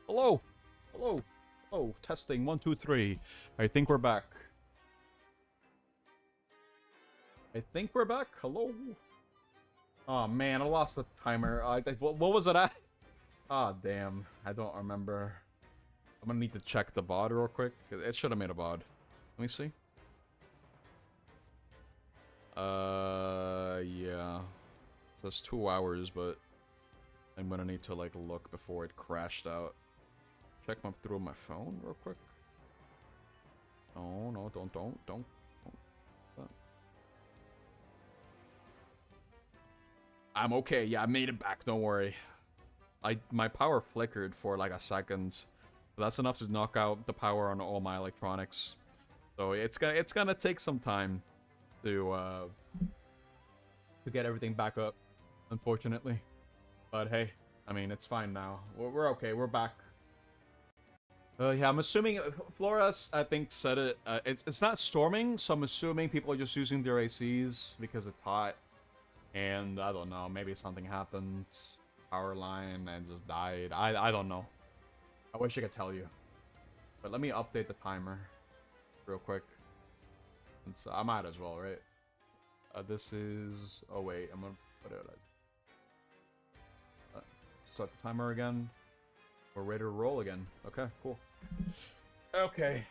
Hello. Hello. Oh, testing. 1, 2, 3. I think we're back. Hello. Oh man, I lost the timer. What was it at? Ah, damn. I don't remember. I'm gonna need to check the VOD real quick. It should have made a VOD. Let me see. Yeah. So it's 2 hours, but I'm gonna need to like look before it crashed out. Check through my phone real quick. Oh no, don't. I'm okay. Yeah, I made it back. Don't worry. My power flickered for like a second. But that's enough to knock out the power on all my electronics. So it's gonna take some time to get everything back up, unfortunately. But hey, I mean it's fine now. We're okay. We're back. Yeah, I'm assuming Flores, I think, said it. It's not storming, so I'm assuming people are just using their ACs because it's hot. And I don't know, maybe something happened, power line, and just died. I don't know. I wish I could tell you. But let me update the timer real quick. Since I might as well, right? This is... Oh wait, I'm gonna put it... Start the timer again. We're ready to roll again. Okay, cool. Okay.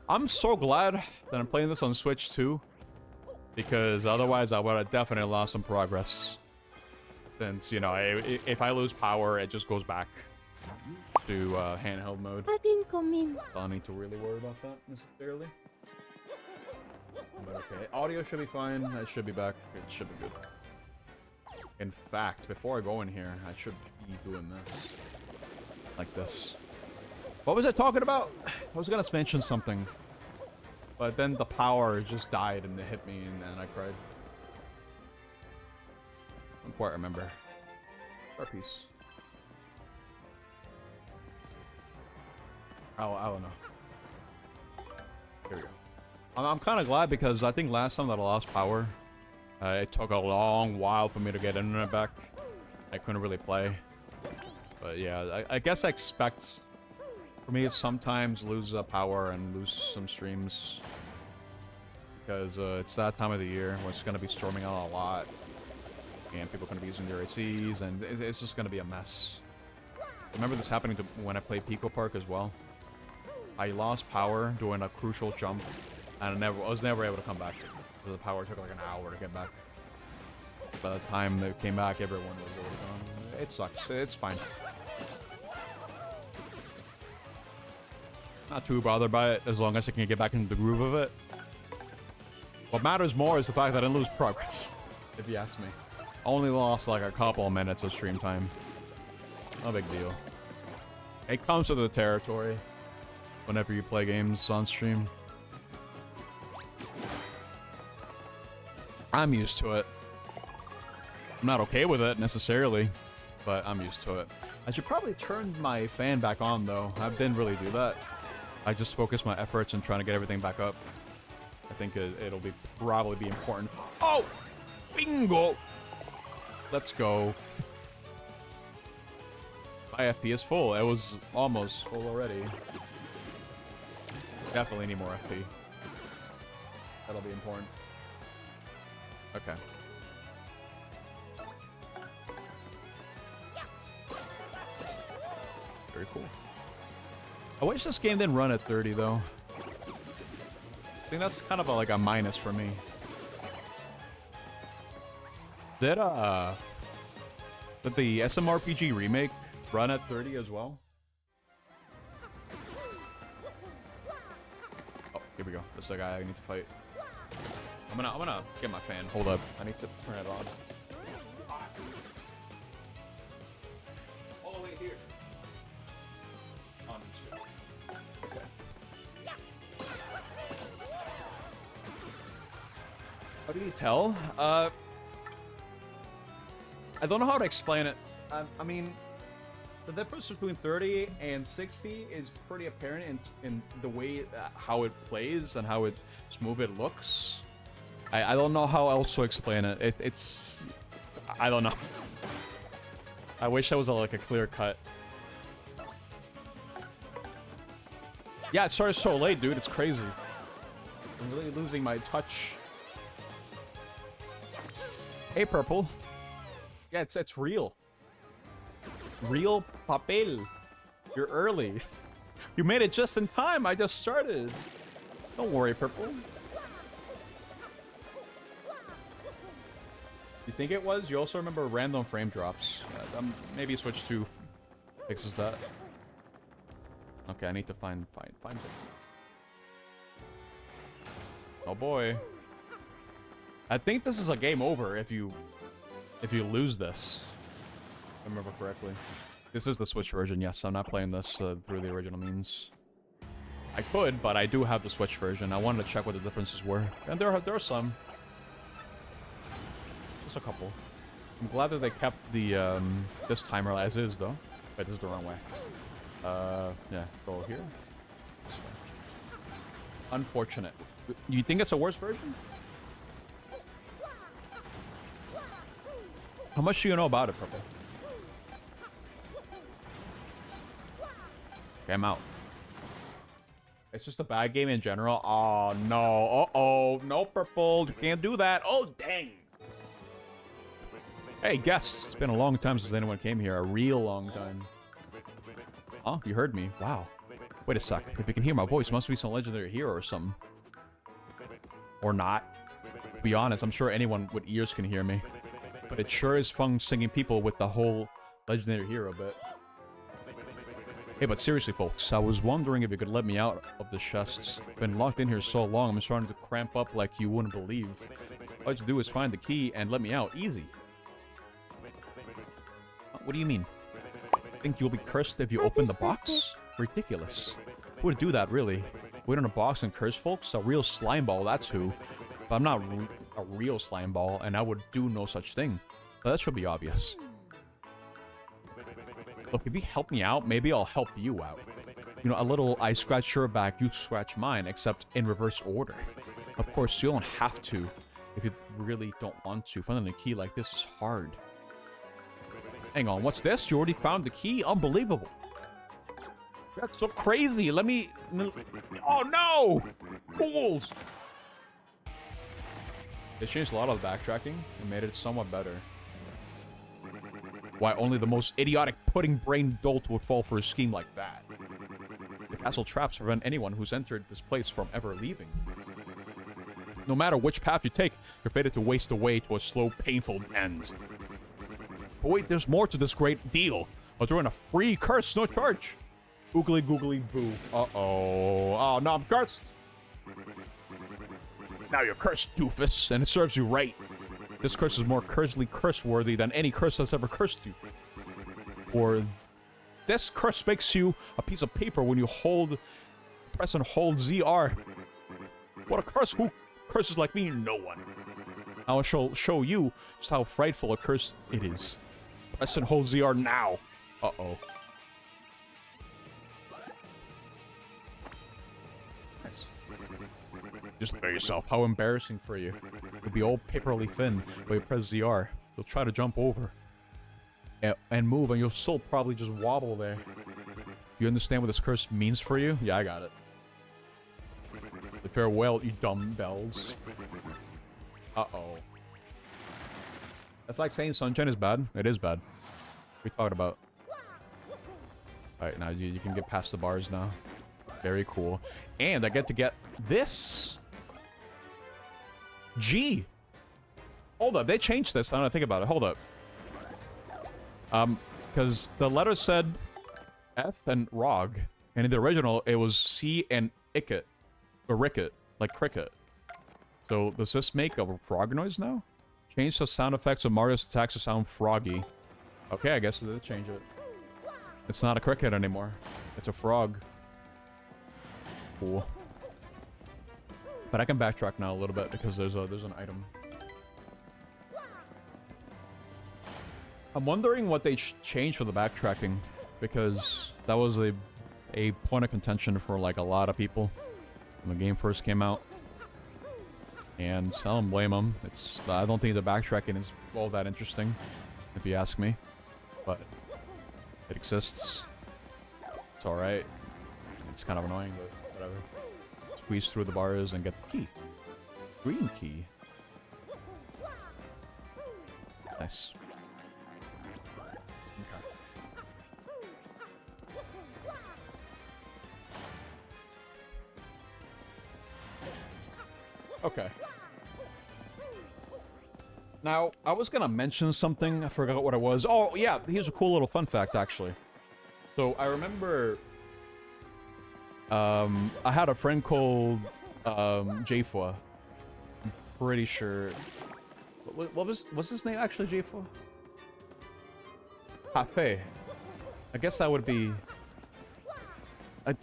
I'm so glad that I'm playing this on Switch too. Because otherwise I would have definitely lost some progress. Since, you know, if I lose power, it just goes back to handheld mode. So I don't need to really worry about that necessarily. But okay, audio should be fine. I should be back. It should be good. In fact, before I go in here, I should be doing this. Like this. What was I talking about? I was gonna mention something. But then the power just died and it hit me and I cried. I don't quite remember. Our piece. Oh, I don't know. Here we go. I'm kind of glad because I think last time that I lost power, it took a long while for me to get internet back. I couldn't really play. But yeah, I guess I expect for me to sometimes lose power and lose some streams. Because it's that time of the year where it's going to be storming out a lot. And people are going to be using their ACs and it's just going to be a mess. I remember this happening when I played Pico Park as well. I lost power doing a crucial jump. And I was never able to come back. The power took like an hour to get back. By the time they came back, everyone was already gone. It sucks. It's fine. Not too bothered by it, as long as I can get back into the groove of it. What matters more is the fact that I didn't lose progress, if you ask me. Only lost like a couple of minutes of stream time. No big deal. It comes with the territory whenever you play games on stream. I'm used to it. I'm not okay with it necessarily, but I'm used to it. I should probably turn my fan back on though. I didn't really do that. I just focused my efforts on trying to get everything back up. I think it'll probably be important. Oh! Bingo! Let's go. My FP is full. It was almost full already. Definitely need more FP. That'll be important. Okay. Very cool. I wish this game didn't run at 30 though. I think that's kind of like a minus for me. Did the SMRPG remake run at 30 as well? Oh, here we go. This is the guy I need to fight. I'm gonna get my fan. Hold up. I need to turn it on. All the way here. On two. Okay. How do you tell? I don't know how to explain it. I mean, the difference between 30 and 60 is pretty apparent in the way how it plays and how smooth it looks. I don't know how else to explain it. It's I don't know. I wish I was like a clear cut Yeah, it started so late, dude. It's crazy. I'm really losing my touch. Hey, Purple. Yeah, it's real. Real papel. You're early. You made it just in time. I just started. Don't worry, Purple. You think it was? You also remember random frame drops. Maybe Switch 2 fixes that. Okay, I need to find it. Oh boy. I think this is a game over if you lose this. If I remember correctly. This is the Switch version, yes. I'm not playing this through the original means. I could, but I do have the Switch version. I wanted to check what the differences were. And there are some. Just a couple. I'm glad that they kept the this timer as is, though. Wait, this is the wrong way. Yeah, go here. This way. Unfortunate. You think it's a worse version? How much do you know about it, Purple? Okay, I'm out. It's just a bad game in general. Oh, no. Uh-oh. No, Purple. You can't do that. Oh, dang. Hey, guests. It's been a long time since anyone came here. A real long time. Huh? You heard me. Wow. Wait a sec. If you can hear my voice, it must be some legendary hero or something. Or not. To be honest, I'm sure anyone with ears can hear me. But it sure is fun singing people with the whole legendary hero bit. Hey, but seriously, folks, I was wondering if you could let me out of the chests. Been locked in here so long, I'm starting to cramp up like you wouldn't believe. All you have to do is find the key and let me out. Easy. What do you mean? Think you'll be cursed if you open the box? Ridiculous. Who would do that, really? Wait on a box and curse folks? A real slime ball, that's who. But I'm not a real slime ball, and I would do no such thing. But that should be obvious. Look, if you help me out, maybe I'll help you out. You know, a little I scratch your back, you scratch mine, except in reverse order. Of course, you don't have to if you really don't want to. Finding the key like this is hard. Hang on, what's this? You already found the key? Unbelievable. That's so crazy. Let me... Oh, no! Fools! They changed a lot of the backtracking and made it somewhat better. Why only the most idiotic pudding-brained dolt would fall for a scheme like that? The castle traps prevent anyone who's entered this place from ever leaving. No matter which path you take, you're fated to waste away to a slow, painful end. But wait, there's more to this great deal. I'll throw in a free curse, no charge. Oogly googly boo. Uh-oh. Oh, no, I'm cursed. Now you're cursed, doofus, and it serves you right. This curse is more curse-worthy than any curse that's ever cursed you. Or this curse makes you a piece of paper when you press and hold ZR. What a curse! Who curses like me? No one. I will show you just how frightful a curse it is. Press and hold ZR now. Uh-oh. Nice. Just look at yourself. How embarrassing for you. You'll be all paperly thin when you press ZR. You'll try to jump over. And move, and you'll still probably just wobble there. You understand what this curse means for you? Yeah, I got it. Farewell, you dumbbells. Uh-oh. That's like saying sunshine is bad. It is bad. What are you talking about? Alright, now you can get past the bars now. Very cool. And I get to get this. G. Hold up, they changed this. I don't know, think about it. Hold up. Because the letter said F and ROG. And in the original, it was C and Icket. Or Ricket. Like cricket. So, does this make a frog noise now? Change the sound effects of Mario's attacks to sound froggy. Okay, I guess they did change it. It's not a cricket anymore. It's a frog. Cool. But I can backtrack now a little bit because there's an item. I'm wondering what they changed for the backtracking, because that was a point of contention for like a lot of people when the game first came out. And I don't blame them. I don't think the backtracking is all that interesting, if you ask me. But it exists. It's alright. It's kind of annoying, but Whatever. Squeeze through the bars and get the key. Green key. Nice. Okay. Now, I was gonna mention something. I forgot what it was. Oh, yeah. Here's a cool little fun fact, actually. So, I remember... I had a friend called... Jafua. I'm pretty sure... What was his name, actually, Jafua? Hafe. I guess that would be...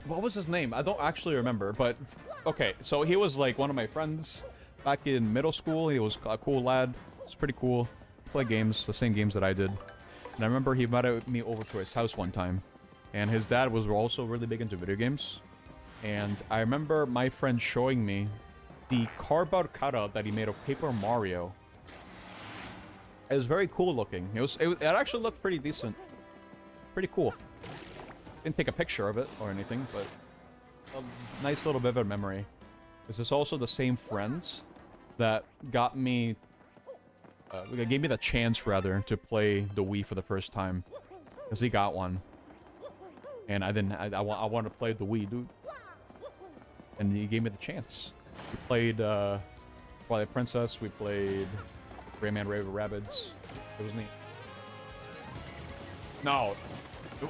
what was his name? I don't actually remember, but... Okay, so he was, like, one of my friends back in middle school. He was a cool lad. It's pretty cool. Play games, the same games that I did. And I remember he invited me over to his house one time. And his dad was also really big into video games. And I remember my friend showing me the cardboard cutout that he made of Paper Mario. It was very cool looking. It actually looked pretty decent. Pretty cool. Didn't take a picture of it or anything, but a nice little vivid memory. This is also the same friends that got me, gave me the chance rather to play the Wii for the first time, because he got one, and I didn't. I wanted to play the Wii, dude, and he gave me the chance. We played Twilight Princess. We played Rayman Raver Rabbids. It was neat. No,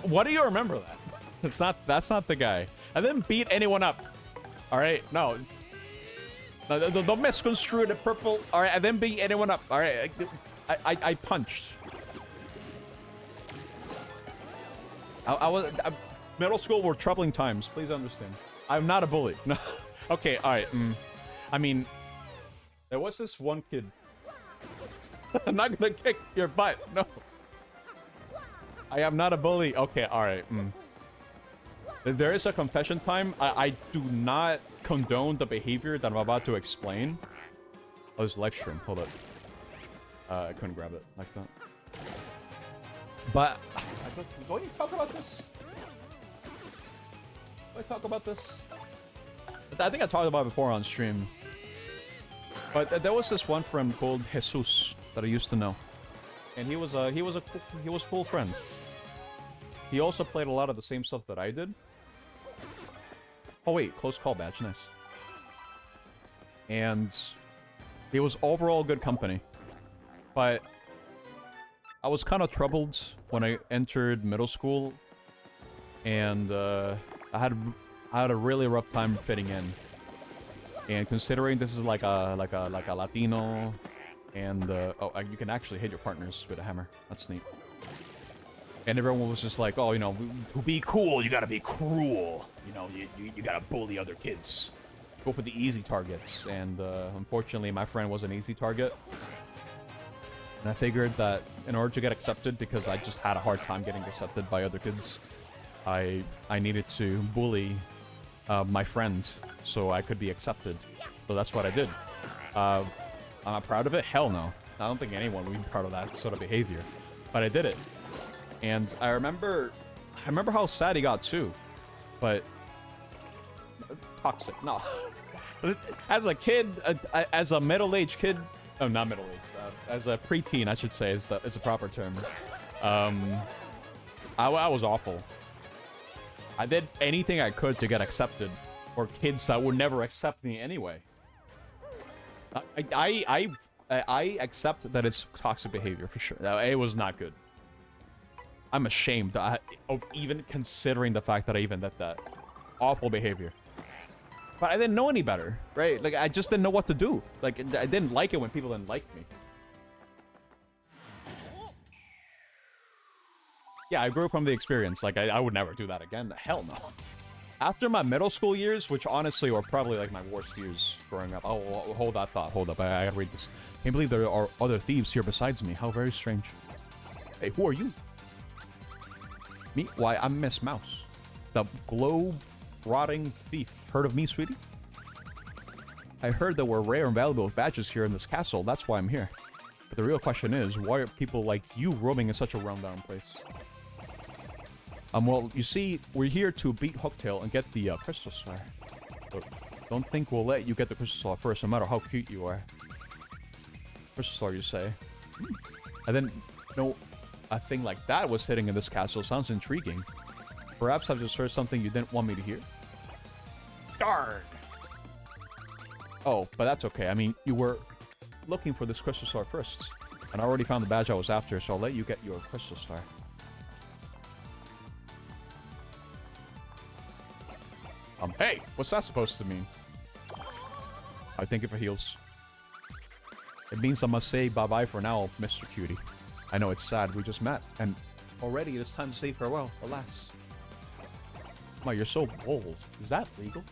what do you remember that? It's not. That's not the guy. I didn't beat anyone up. All right, no. Don't misconstrue the purple. All right, I didn't beat anyone up. All right, I punched. Middle school were troubling times. Please understand. I'm not a bully. No. Okay, all right. I mean, there was this one kid. I'm not gonna kick your butt. No. I am not a bully. Okay, all right. There is a confession time. I do not condone the behavior that I'm about to explain. Oh, there's a live stream. Hold up. I couldn't grab it like that. But, don't you talk about this? Do I talk about this? I think I talked about it before on stream. But there was this one friend called Jesus that I used to know. And he was a cool friend. He also played a lot of the same stuff that I did. Oh wait, close call badge, nice. And he was overall good company. But I was kind of troubled when I entered middle school, and I had a really rough time fitting in. And considering this is like a Latino, and you can actually hit your partners with a hammer. That's neat. And everyone was just like, oh, you know, to be cool, you gotta be cruel. You know, you gotta bully other kids. Go for the easy targets. And unfortunately, my friend was an easy target. And I figured that in order to get accepted, because I just had a hard time getting accepted by other kids, I needed to bully my friends so I could be accepted. So that's what I did. Am I proud of it? Hell no. I don't think anyone would be proud of that sort of behavior. But I did it. And I remember how sad he got too, but toxic. No, as a kid, as a middle-aged kid, oh, not middle-aged, as a preteen, I should say, is the proper term. I was awful. I did anything I could to get accepted, for kids that would never accept me anyway. I accept that it's toxic behavior for sure. It was not good. I'm ashamed of even considering the fact that I even did that. Awful behavior. But I didn't know any better, right? Like, I just didn't know what to do. Like, I didn't like it when people didn't like me. Yeah, I grew from the experience. Like, I would never do that again. Hell no. After my middle school years, which honestly were probably like my worst years growing up. Oh, hold that thought. Hold up. I gotta read this. Can't believe there are other thieves here besides me. How very strange. Hey, who are you? Me? Why, I'm Miss Mouse. The globe-rotting thief. Heard of me, sweetie? I heard there were rare and valuable badges here in this castle. That's why I'm here. But the real question is, why are people like you roaming in such a rundown place? Well, you see, we're here to beat Hooktail and get the Crystal Star. But don't think we'll let you get the Crystal Star first, no matter how cute you are. Crystal Star, you say? I didn't know a thing like that was sitting in this castle. Sounds intriguing. Perhaps I've just heard something you didn't want me to hear? Darn! Oh, but that's okay. I mean, you were looking for this Crystal Star first. And I already found the badge I was after, so I'll let you get your Crystal Star. Hey! What's that supposed to mean? I think it heals. It means I must say bye-bye for now, Mr. Cutie. I know it's sad, we just met, and already it's time to say farewell, alas. My, you're so bold. Is that legal?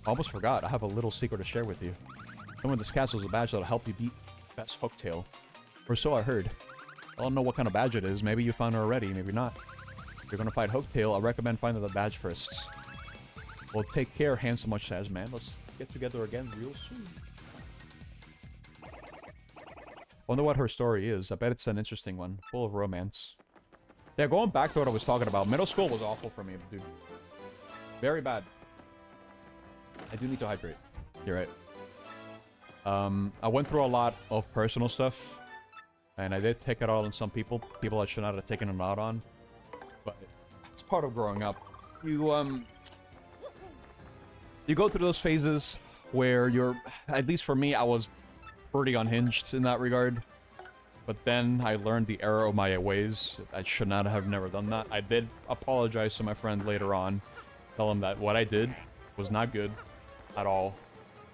I almost forgot, I have a little secret to share with you. Someone in this castle is a badge that'll help you beat Best Hooktail. Or so I heard. I don't know what kind of badge it is, maybe you found it already, maybe not. If you're gonna fight Hooktail, I recommend finding the badge first. Well, take care, handsome much as man. Let's get together again real soon. Wonder what her story is. I bet it's an interesting one, full of romance. Yeah, going back to what I was talking about, middle school was awful for me, dude. Very bad. I do need to hydrate. You're right. I went through a lot of personal stuff, and I did take it out on some people I should not have taken it out on. But it's part of growing up. You go through those phases where you're, at least for me, I was pretty unhinged in that regard. But then I learned the error of my ways. I should not have never done that. I did apologize to my friend later on. Tell him that what I did was not good at all.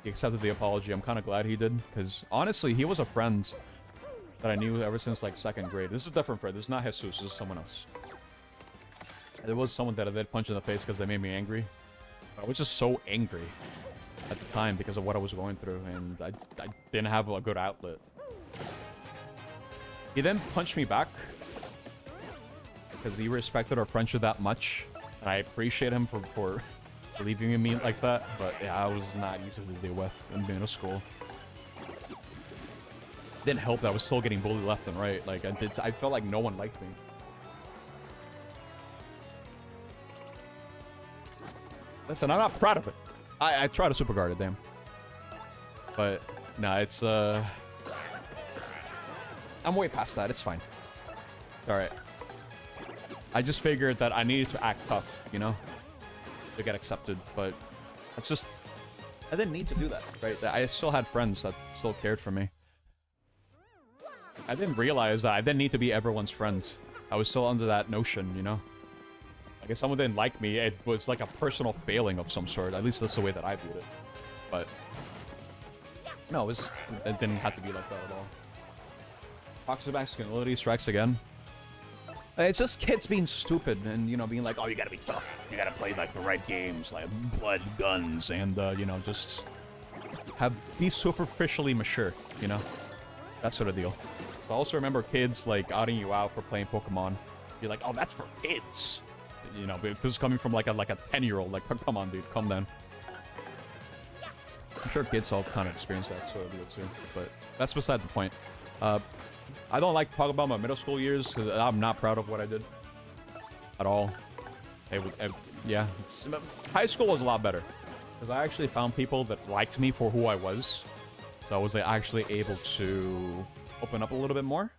He accepted the apology. I'm kind of glad he did. Because honestly, he was a friend that I knew ever since like 2nd grade. This is a different friend. This is not Jesus. This is someone else. There was someone that I did punch in the face because they made me angry. I was just so angry at the time because of what I was going through, and I didn't have a good outlet. He then punched me back because he respected our friendship that much, and I appreciate him for leaving me like that, but yeah, I was not easy to deal with in middle school. Didn't help that I was still getting bullied left and right. Like, I felt like no one liked me. Listen, I'm not proud of it. I try to super guard it, damn. But, nah, it's, I'm way past that. It's fine. Alright. I just figured that I needed to act tough, you know? To get accepted, but it's just... I didn't need to do that, right? I still had friends that still cared for me. I didn't realize that I didn't need to be everyone's friend. I was still under that notion, you know? Like, if someone didn't like me, it was like a personal failing of some sort. At least that's the way that I viewed it. But... no, it didn't have to be like that at all. Toxic masculinity strikes again. It's just kids being stupid and, you know, being like, oh, you gotta be tough. You gotta play, like, the right games, like blood, guns, and, you know, just be superficially mature, you know? That sort of deal. I also remember kids, like, outing you out for playing Pokemon. You're like, oh, that's for kids. You know, but this is coming from, like a 10-year-old. Like, come on, dude, calm down. I'm sure kids all kind of experience that sort of deal, too. But that's beside the point. I don't like to talk about my middle school years, because I'm not proud of what I did. At all. Yeah. High school was a lot better. Because I actually found people that liked me for who I was. So I was actually able to open up a little bit more.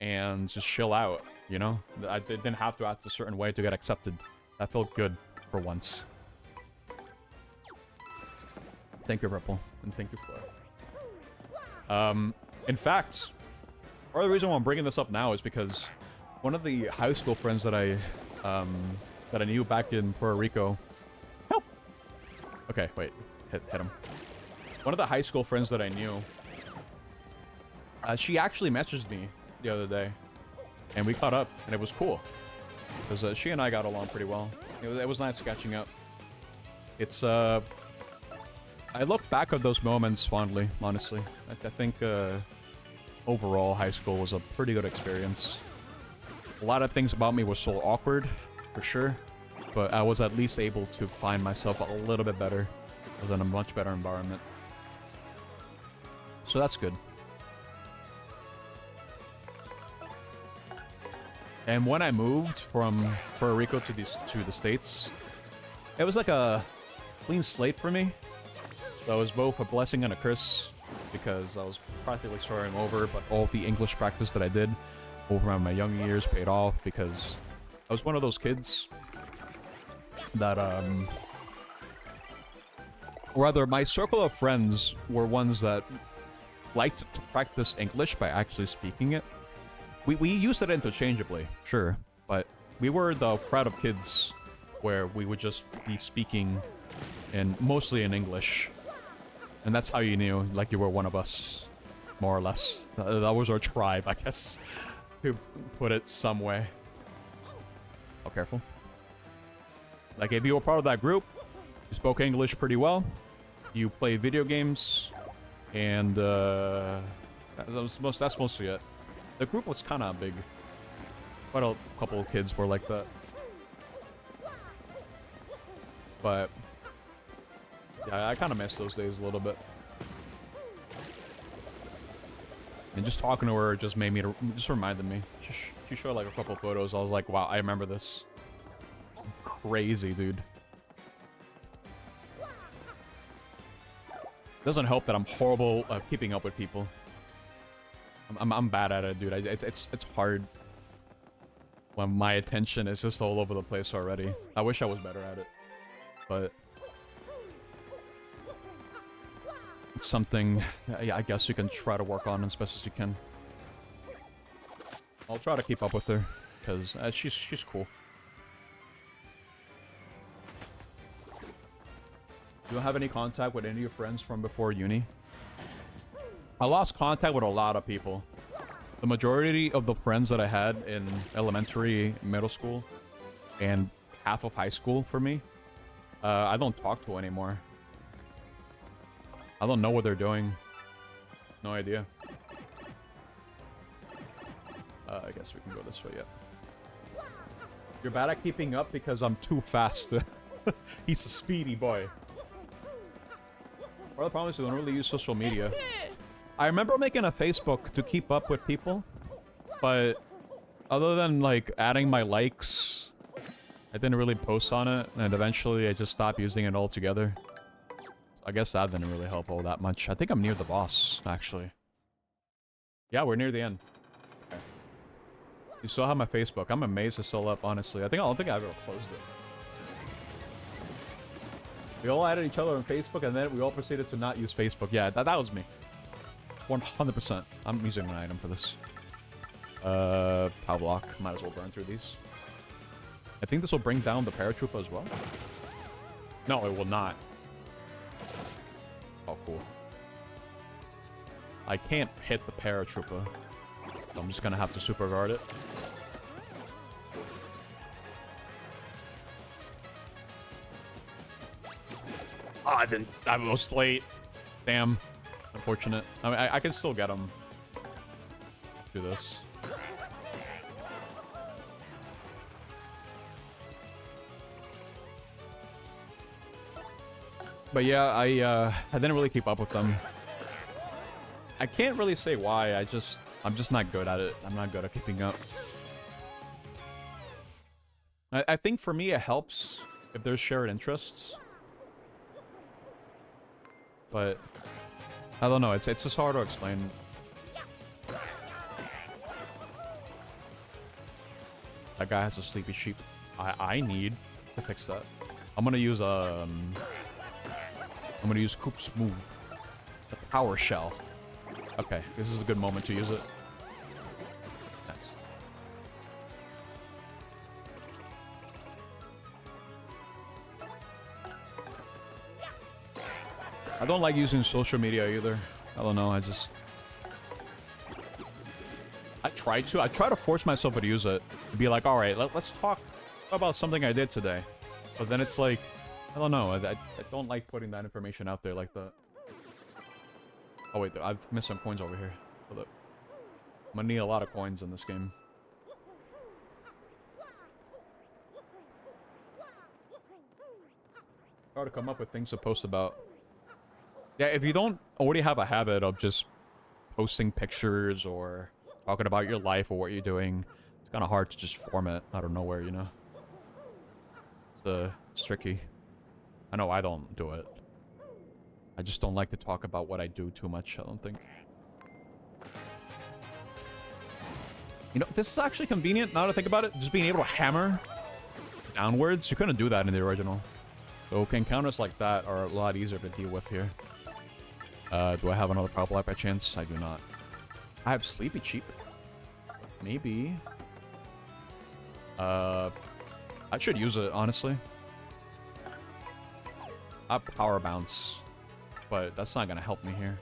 And just chill out, you know? I didn't have to act a certain way to get accepted. That felt good for once. Thank you, Ripple. And thank you, Flora. In fact... part of the reason why I'm bringing this up now is because one of the high school friends that I knew back in Puerto Rico... Help! Okay, wait. Hit him. One of the high school friends that I knew... she actually messaged me the other day. And we caught up, and it was cool. Because she and I got along pretty well. It was nice catching up. It's, I look back at those moments fondly, honestly. I think, overall, high school was a pretty good experience. A lot of things about me were so awkward, for sure. But I was at least able to find myself a little bit better. I was in a much better environment. So that's good. And when I moved from Puerto Rico to the States, it was like a clean slate for me. So it was both a blessing and a curse because I was practically starting over, but all the English practice that I did over my young years paid off because I was one of those kids that, rather, my circle of friends were ones that liked to practice English by actually speaking it. We used it interchangeably, sure, but we were the crowd of kids where we would just be speaking mostly in English. And that's how you knew, like, you were one of us, more or less. That was our tribe, I guess, to put it some way. Oh, careful. Like, if you were part of that group, you spoke English pretty well, you played video games, and, that's mostly it. The group was kind of big. Quite a couple of kids were like that. But yeah, I kind of miss those days a little bit. And just talking to her just made me, just reminded me. She showed like a couple of photos. I was like, wow, I remember this. Crazy, dude. Doesn't help that I'm horrible at keeping up with people. I'm bad at it, dude. It's hard when my attention is just all over the place already. I wish I was better at it, but it's something I guess you can try to work on as best as you can. I'll try to keep up with her because she's cool. Do you have any contact with any of your friends from before uni? I lost contact with a lot of people. The majority of the friends that I had in elementary, middle school, and half of high school for me, I don't talk to anymore. I don't know what they're doing. No idea. I guess we can go this way, yeah. You're bad at keeping up because I'm too fast. He's a speedy boy. Part of the problem is we don't really use social media. I remember making a Facebook to keep up with people, but other than like adding my likes, I didn't really post on it, and eventually I just stopped using it altogether. I guess that didn't really help all that much. I think I'm near the boss, actually. Yeah, we're near the end. Okay. You still have my Facebook. I'm amazed it's still up, honestly. I don't think I ever closed it. We all added each other on Facebook, and then we all proceeded to not use Facebook. Yeah, that was me. 100%. I'm using an item for this. Power block. Might as well burn through these. I think this will bring down the paratrooper as well. No, it will not. Oh, cool. I can't hit the paratrooper. So I'm just gonna have to super guard it. Oh, I was late. Damn. Unfortunate. I mean, I can still get him. Do this. But yeah, I didn't really keep up with them. I can't really say why. I'm just not good at it. I'm not good at keeping up. I think for me it helps if there's shared interests. But I don't know, it's just hard to explain. That guy has a sleepy sheep. I need to fix that. I'm gonna use Coop's move. The power shell. Okay, this is a good moment to use it. Nice. I don't like using social media either. I don't know, I try to force myself to use it. To be like, alright, let's talk about something I did today. But then it's like, I don't know, I don't like putting that information out there like that. Oh wait, I've missed some coins over here. Hold up. I'm gonna need a lot of coins in this game. Hard to come up with things to post about. Yeah, if you don't already have a habit of just posting pictures or talking about your life or what you're doing, it's kind of hard to just form it out of nowhere, you know? It's tricky. I know I don't do it. I just don't like to talk about what I do too much, I don't think. You know, this is actually convenient, now that I think about it. Just being able to hammer downwards. You couldn't do that in the original. So encounters like that are a lot easier to deal with here. Do I have another power light by chance? I do not. I have Sleepy Cheap. Maybe. I should use it, honestly. I have Power Bounce, but that's not gonna help me here.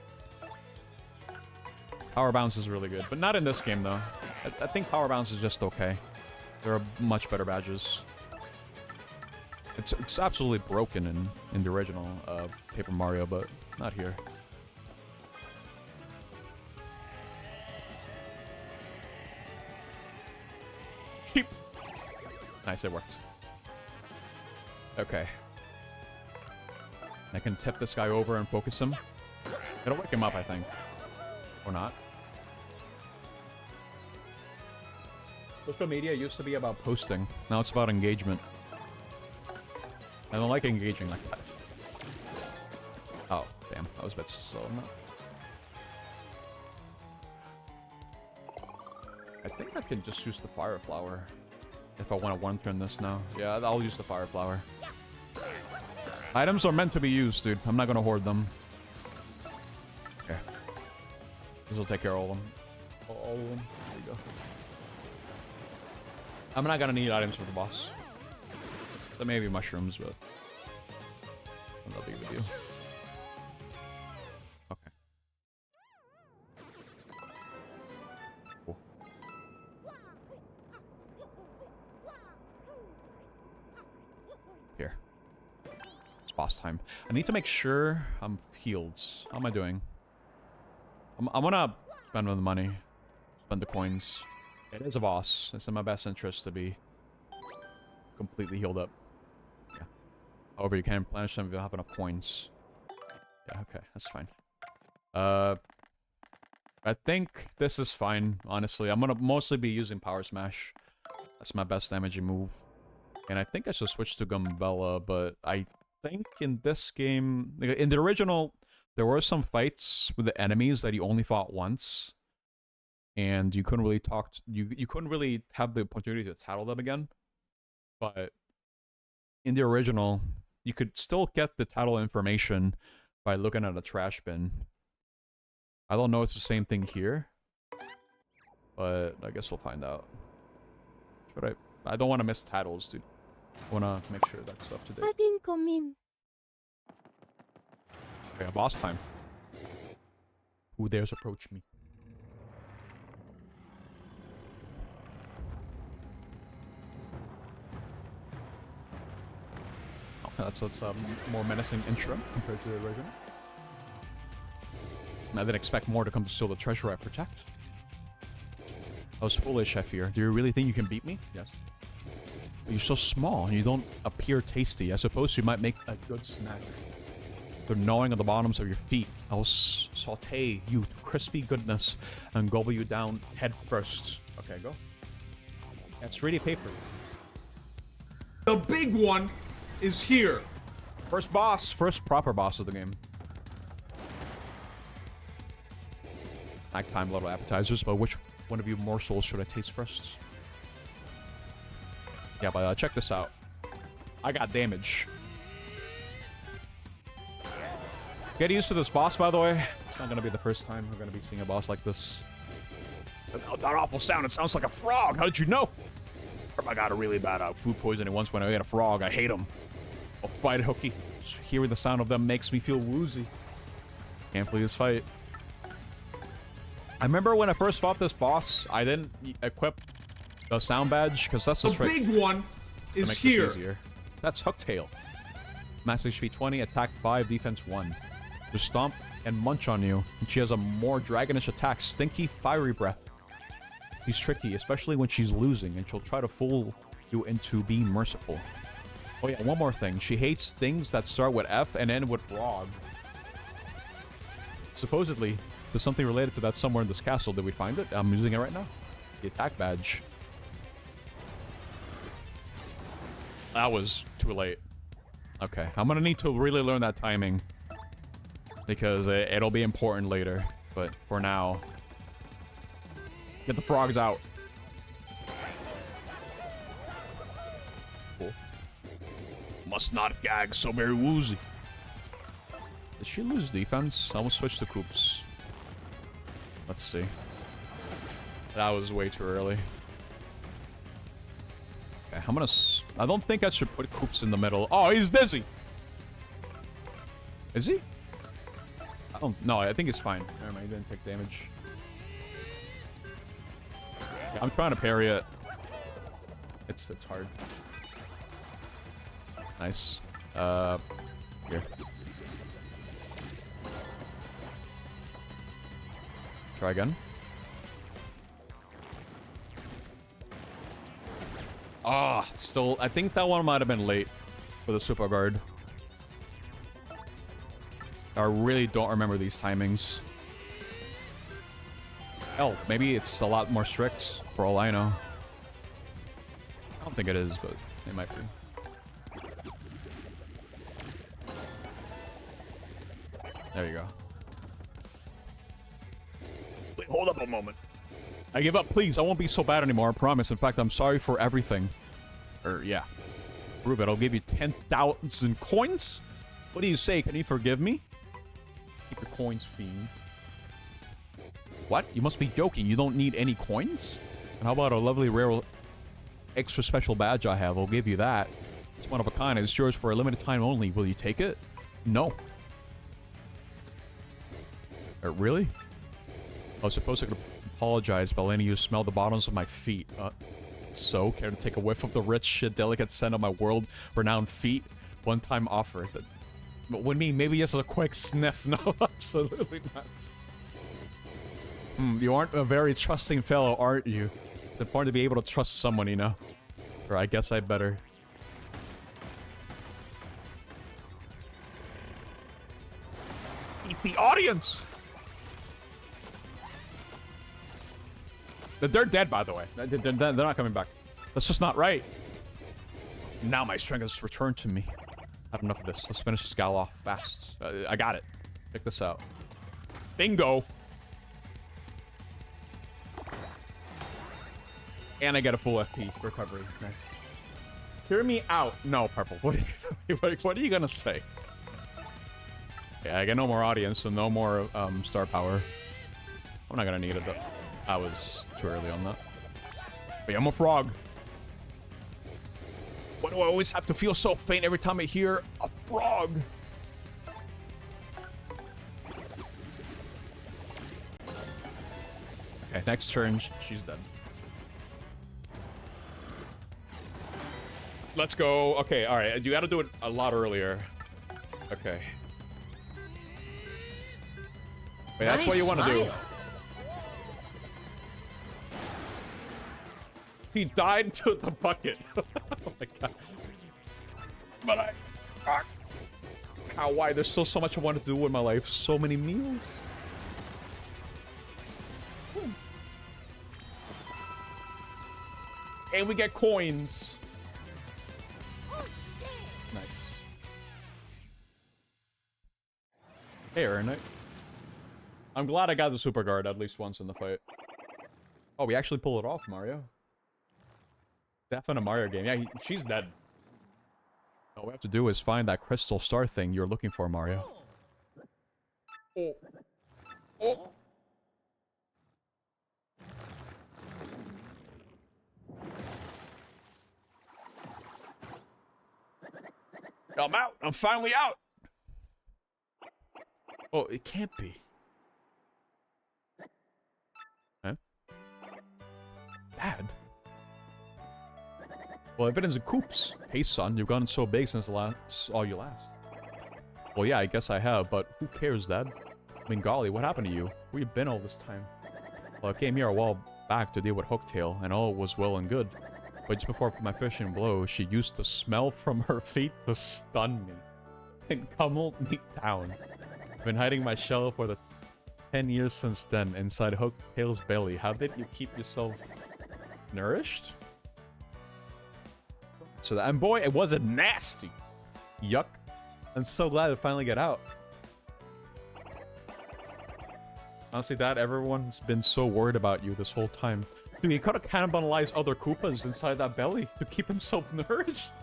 Power Bounce is really good, but not in this game, though. I think Power Bounce is just okay. There are much better badges. It's absolutely broken in the original Paper Mario, but not here. Cheap. Nice, it worked. Okay. I can tip this guy over and focus him. It'll wake him up, I think. Or not. Social media used to be about posting. Now it's about engagement. I don't like engaging like that. Oh, damn. That was a bit slow. I think I can just use the Fire Flower. If I want to one-turn this now. Yeah, I'll use the Fire Flower. Items are meant to be used, dude. I'm not going to hoard them. Okay. This will take care of all of them. All of them. There you go. I'm not going to need items for the boss. There may be mushrooms, but no big deal. Okay. Cool. Here. It's boss time. I need to make sure I'm healed. How am I doing? I'm gonna spend the money. Spend the coins. It is a boss. It's in my best interest to be completely healed up. Yeah. However, you can replenish them if you have enough coins. Yeah, okay. That's fine. I think this is fine, honestly. I'm gonna mostly be using Power Smash. That's my best damaging move. And I think I should switch to Gumbella, but I think in this game... In the original, there were some fights with the enemies that you only fought once. And you couldn't really talk... You couldn't really have the opportunity to tattle them again. But in the original, you could still get the tattle information by looking at a trash bin. I don't know if it's the same thing here. But I guess we'll find out. Should I don't want to miss tattles, dude. I want to make sure that's up to date. Okay, boss time. Who dares approach me? That's a more menacing intro compared to the original. I didn't expect more to come to steal the treasure I protect. I was foolish, I fear. Do you really think you can beat me? Yes. But you're so small and you don't appear tasty. I suppose you might make a good snack. They're gnawing on the bottoms of your feet. I'll saute you to crispy goodness and gobble you down head first. Okay, go. That's 3D paper. The big one is here. First boss. First proper boss of the game. Nighttime little appetizers, but which one of you morsels should I taste first? Yeah, but check this out. I got damage. Get used to this boss, by the way. It's not gonna be the first time we're gonna be seeing a boss like this. That awful sound. It sounds like a frog. How did you know? I got a really bad food poisoning once when I ate a frog. I hate them. I'll fight it, Hookie. Just hearing the sound of them makes me feel woozy. Can't play this fight. I remember when I first fought this boss, I didn't equip the sound badge because that's the big one is here. Easier. That's Hooktail. Max HP 20, attack 5, defense 1. Just stomp and munch on you, and she has a more dragonish attack, Stinky Fiery Breath. She's tricky, especially when she's losing, and she'll try to fool you into being merciful. Oh yeah, one more thing. She hates things that start with F and end with frog. Supposedly, there's something related to that somewhere in this castle. Did we find it? I'm using it right now. The attack badge. That was too late. Okay, I'm gonna need to really learn that timing. Because it'll be important later. But for now... Get the frogs out. Cool. Must not gag so very woozy. Did she lose defense? I almost switched to Koops. Let's see. That was way too early. Okay, I'm gonna... I don't think I should put Koops in the middle. Oh, he's dizzy! Is he? I don't... No, I think he's fine. Never mind, he didn't take damage. Yeah, I'm trying to parry it. It's hard. Nice. Here. Try again. Ah, oh, still, I think that one might have been late for the super guard. I really don't remember these timings. Hell, maybe it's a lot more strict, for all I know. I don't think it is, but it might be. There you go. Wait, hold up a moment. I give up, please. I won't be so bad anymore, I promise. In fact, I'm sorry for everything. Yeah. Prove it. I'll give you 10,000 coins. What do you say? Can you forgive me? Keep your coins, fiend. What? You must be joking. You don't need any coins? And how about a lovely, rare, extra special badge I have? I'll give you that. It's one of a kind. It's yours for a limited time only. Will you take it? No. Really? I was supposed to apologize by letting you smell the bottoms of my feet. So, care to take a whiff of the rich, delicate scent of my world-renowned feet? One-time offer. But with me, maybe just a quick sniff. No, absolutely not. You aren't a very trusting fellow, aren't you? It's important to be able to trust someone, you know? Or I guess I better. Eat the audience! They're dead, by the way. They're not coming back. That's just not right. Now my strength has returned to me. I have enough of this. Let's finish this gal off fast. I got it. Check this out. Bingo! And I get a full FP recovery. Nice. Hear me out. No, Purple. What are you gonna say? Yeah, I get no more audience, so no more star power. I'm not gonna need it though. I was too early on that. But yeah, I'm a frog. Why do I always have to feel so faint every time I hear a frog? Okay, next turn, she's dead. Let's go. Okay, alright. You gotta do it a lot earlier. Okay. Wait, that's what you want to do. He died into the bucket. Oh my god. But why? There's still so much I want to do in my life. So many meals. And we get coins. Nice. Hey, Aaron. I'm glad I got the super guard at least once in the fight. Oh, we actually pull it off, Mario. Definitely a Mario game. Yeah, she's dead. All we have to do is find that crystal star thing you're looking for, Mario. Oh. Oh. I'm out. I'm finally out. Oh, it can't be. Huh? Dad? Well, evidence of Koops. Hey, son, you've gotten so big since all you last. Well, yeah, I guess I have, but who cares, Dad? I mean, golly, what happened to you? Where you been all this time? Well, I came here a while back to deal with Hooktail, and all was well and good. But just before my fishing blow, she used the smell from her feet to stun me. Then pummeled me down. I've been hiding my shell for the 10 years since then, inside Hooktail's belly. How did you keep yourself nourished? So that, and boy, it wasn't nasty. Yuck. I'm so glad it finally got out. Honestly, Dad, everyone's been so worried about you this whole time. Dude, he could have cannibalized other Koopas inside that belly to keep himself nourished.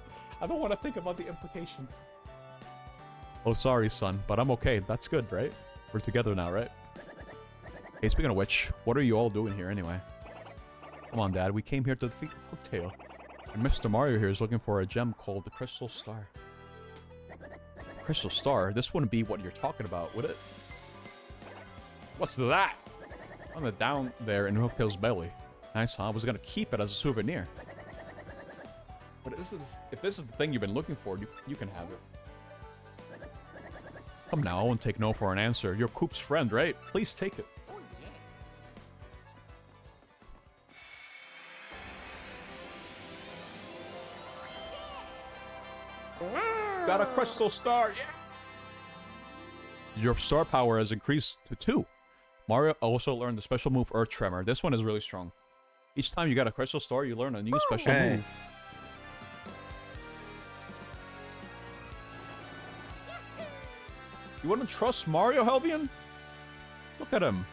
I don't want to think about the implications. Oh, sorry, son, but I'm okay. That's good, right? We're together now, right? Hey, speaking of which, what are you all doing here anyway? Come on, Dad. We came here to defeat Hooktail. And Mr. Mario here is looking for a gem called the Crystal Star. Crystal Star? This wouldn't be what you're talking about, would it? What's that? On the down there in Hooktail's belly. Nice, huh? I was gonna keep it as a souvenir. But if this is the thing you've been looking for, you can have it. Come now, I won't take no for an answer. You're Coop's friend, right? Please take it. Got a Crystal Star, yeah! Your star power has increased to 2. Mario also learned the special move Earth Tremor. This one is really strong. Each time you got a Crystal Star, you learn a new special move. You wouldn't trust Mario, Helvian? Look at him.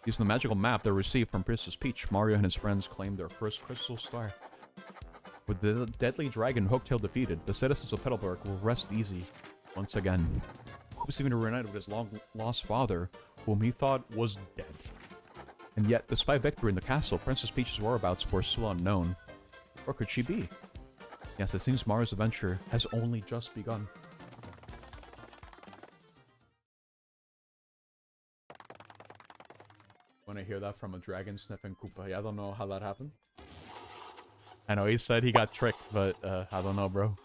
Using the magical map they received from Princess Peach, Mario and his friends claimed their first Crystal Star. With the deadly dragon Hooktail defeated, the citizens of Petalburg will rest easy once again. He was even reunited with his long-lost father, whom he thought was dead. And yet, despite victory in the castle, Princess Peach's whereabouts were still unknown. Where could she be? Yes, it seems Mario's adventure has only just begun. When I hear that from a dragon sniffing Koopa, yeah, I don't know how that happened. I know he said he got tricked, but I don't know, bro.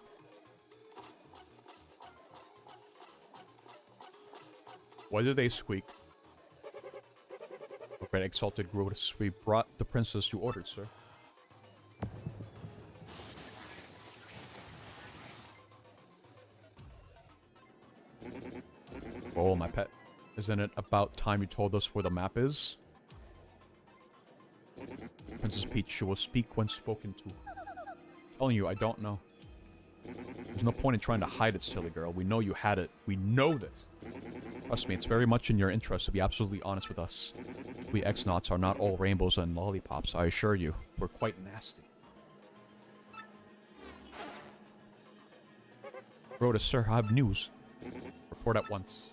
Why did they squeak? Oh, great, exalted Grotus. We brought the princess you ordered, sir. Oh, my pet. Isn't it about time you told us where the map is? Princess Peach, she will speak when spoken to. I'm telling you, I don't know. There's no point in trying to hide it, silly girl. We know you had it. We know this. Trust me, it's very much in your interest to be absolutely honest with us. We X-Nauts are not all rainbows and lollipops, I assure you. We're quite nasty. Rhoda, sir, I have news. Report at once.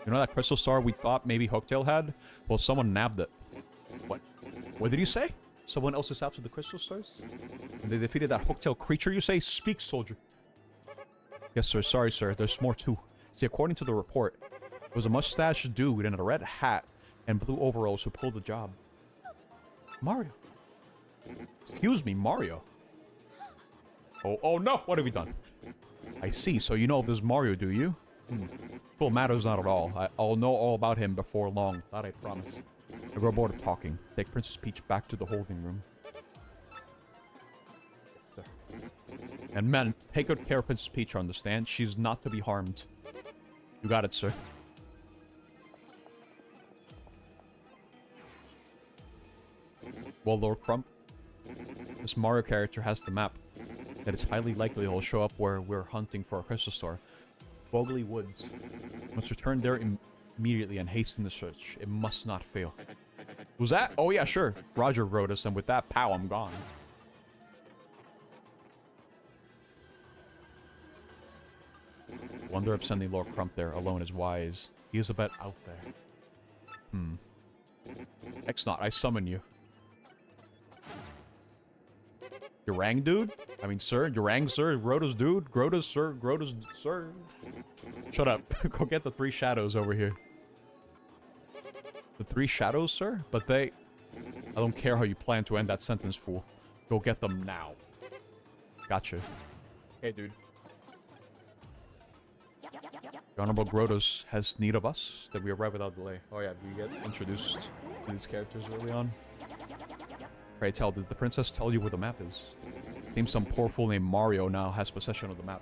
You know that Crystal Star we thought maybe Hooktail had? Well, someone nabbed it. What? What did you say? Someone else is after the Crystal Stars? And they defeated that Hooktail creature, you say? Speak, soldier. Yes, sir. Sorry, sir. There's more, too. See, according to the report, it was a mustached dude in a red hat and blue overalls who pulled the job. Mario. Excuse me, Mario. Oh no! What have we done? I see. So you know this Mario, do you? Well, matters not at all. I'll know all about him before long. That I promise. I grow bored of talking. Take Princess Peach back to the holding room. Yes, sir. And men, take good care of Princess Peach, understand? She's not to be harmed. You got it, sir. Well, Lord Crump, this Mario character has the map. That it's highly likely he'll show up where we're hunting for a Crystal Star. Bogley Woods. Must return there immediately and hasten the search. It must not fail. Was that? Oh yeah, sure. Roger wrote us, and with that, pow, I'm gone. Wonder if sending Lord Crump there alone is wise. He is a bit out there. X-Naut, I summon you. Yurang, dude? I mean, sir. Yurang, sir. Grotus, dude. Grotus, sir. Grotus, sir. Shut up. Go get the 3 shadows over here. The 3 shadows, sir? But they... I don't care how you plan to end that sentence, fool. Go get them now. Gotcha. Hey, dude. The Honorable Grotus has need of us. That we arrive without delay. Oh yeah, we get introduced to these characters early on. Pray tell, did the princess tell you where the map is? Seems some poor fool named Mario now has possession of the map.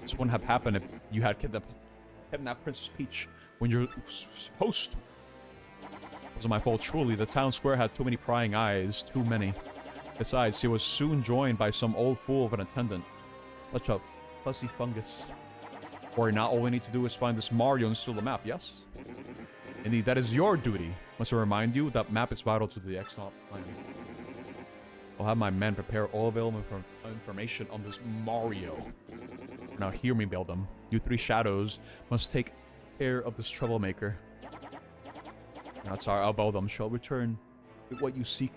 This wouldn't have happened if you had kidnapped Princess Peach when you're supposed to. It wasn't my fault, truly. The town square had too many prying eyes. Too many. Besides, he was soon joined by some old fool of an attendant. Such a fussy fungus. Or now all we need to do is find this Mario and steal the map, yes? Indeed, that is your duty. Must I remind you, that map is vital to the Exnaut plan. I'll have my men prepare all available information on this Mario. Now hear me, Beldam. You three shadows must take care of this troublemaker. That's our Beldam shall return with what you seek.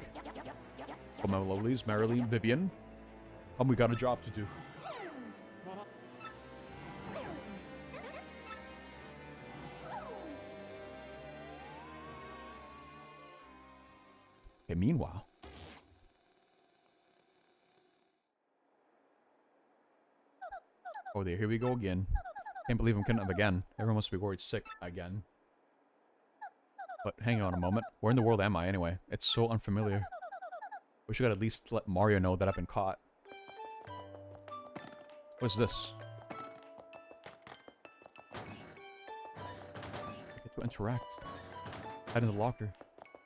Come on, lovelies, Marilee, Vivian. We got a job to do. Okay, meanwhile. Oh, there, here we go again. Can't believe I'm getting up again. Everyone must be worried sick again. But hang on a moment. Where in the world am I anyway? It's so unfamiliar. Wish I could at least let Mario know that I've been caught. What's this? I get to interact. Hide in the locker.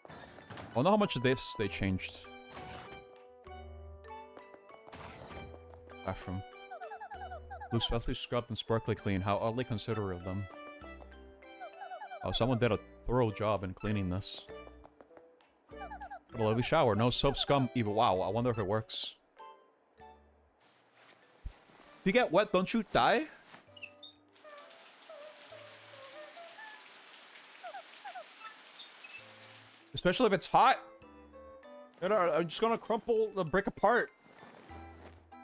I wonder how much of this they changed. Bathroom. Looks freshly scrubbed and sparkly clean. How oddly considerate of them. Oh, someone did a thorough job in cleaning this. A lovely shower. No soap scum even. Wow, I wonder if it works. If you get wet, don't you die? Especially if it's hot. I'm just gonna crumple the brick apart.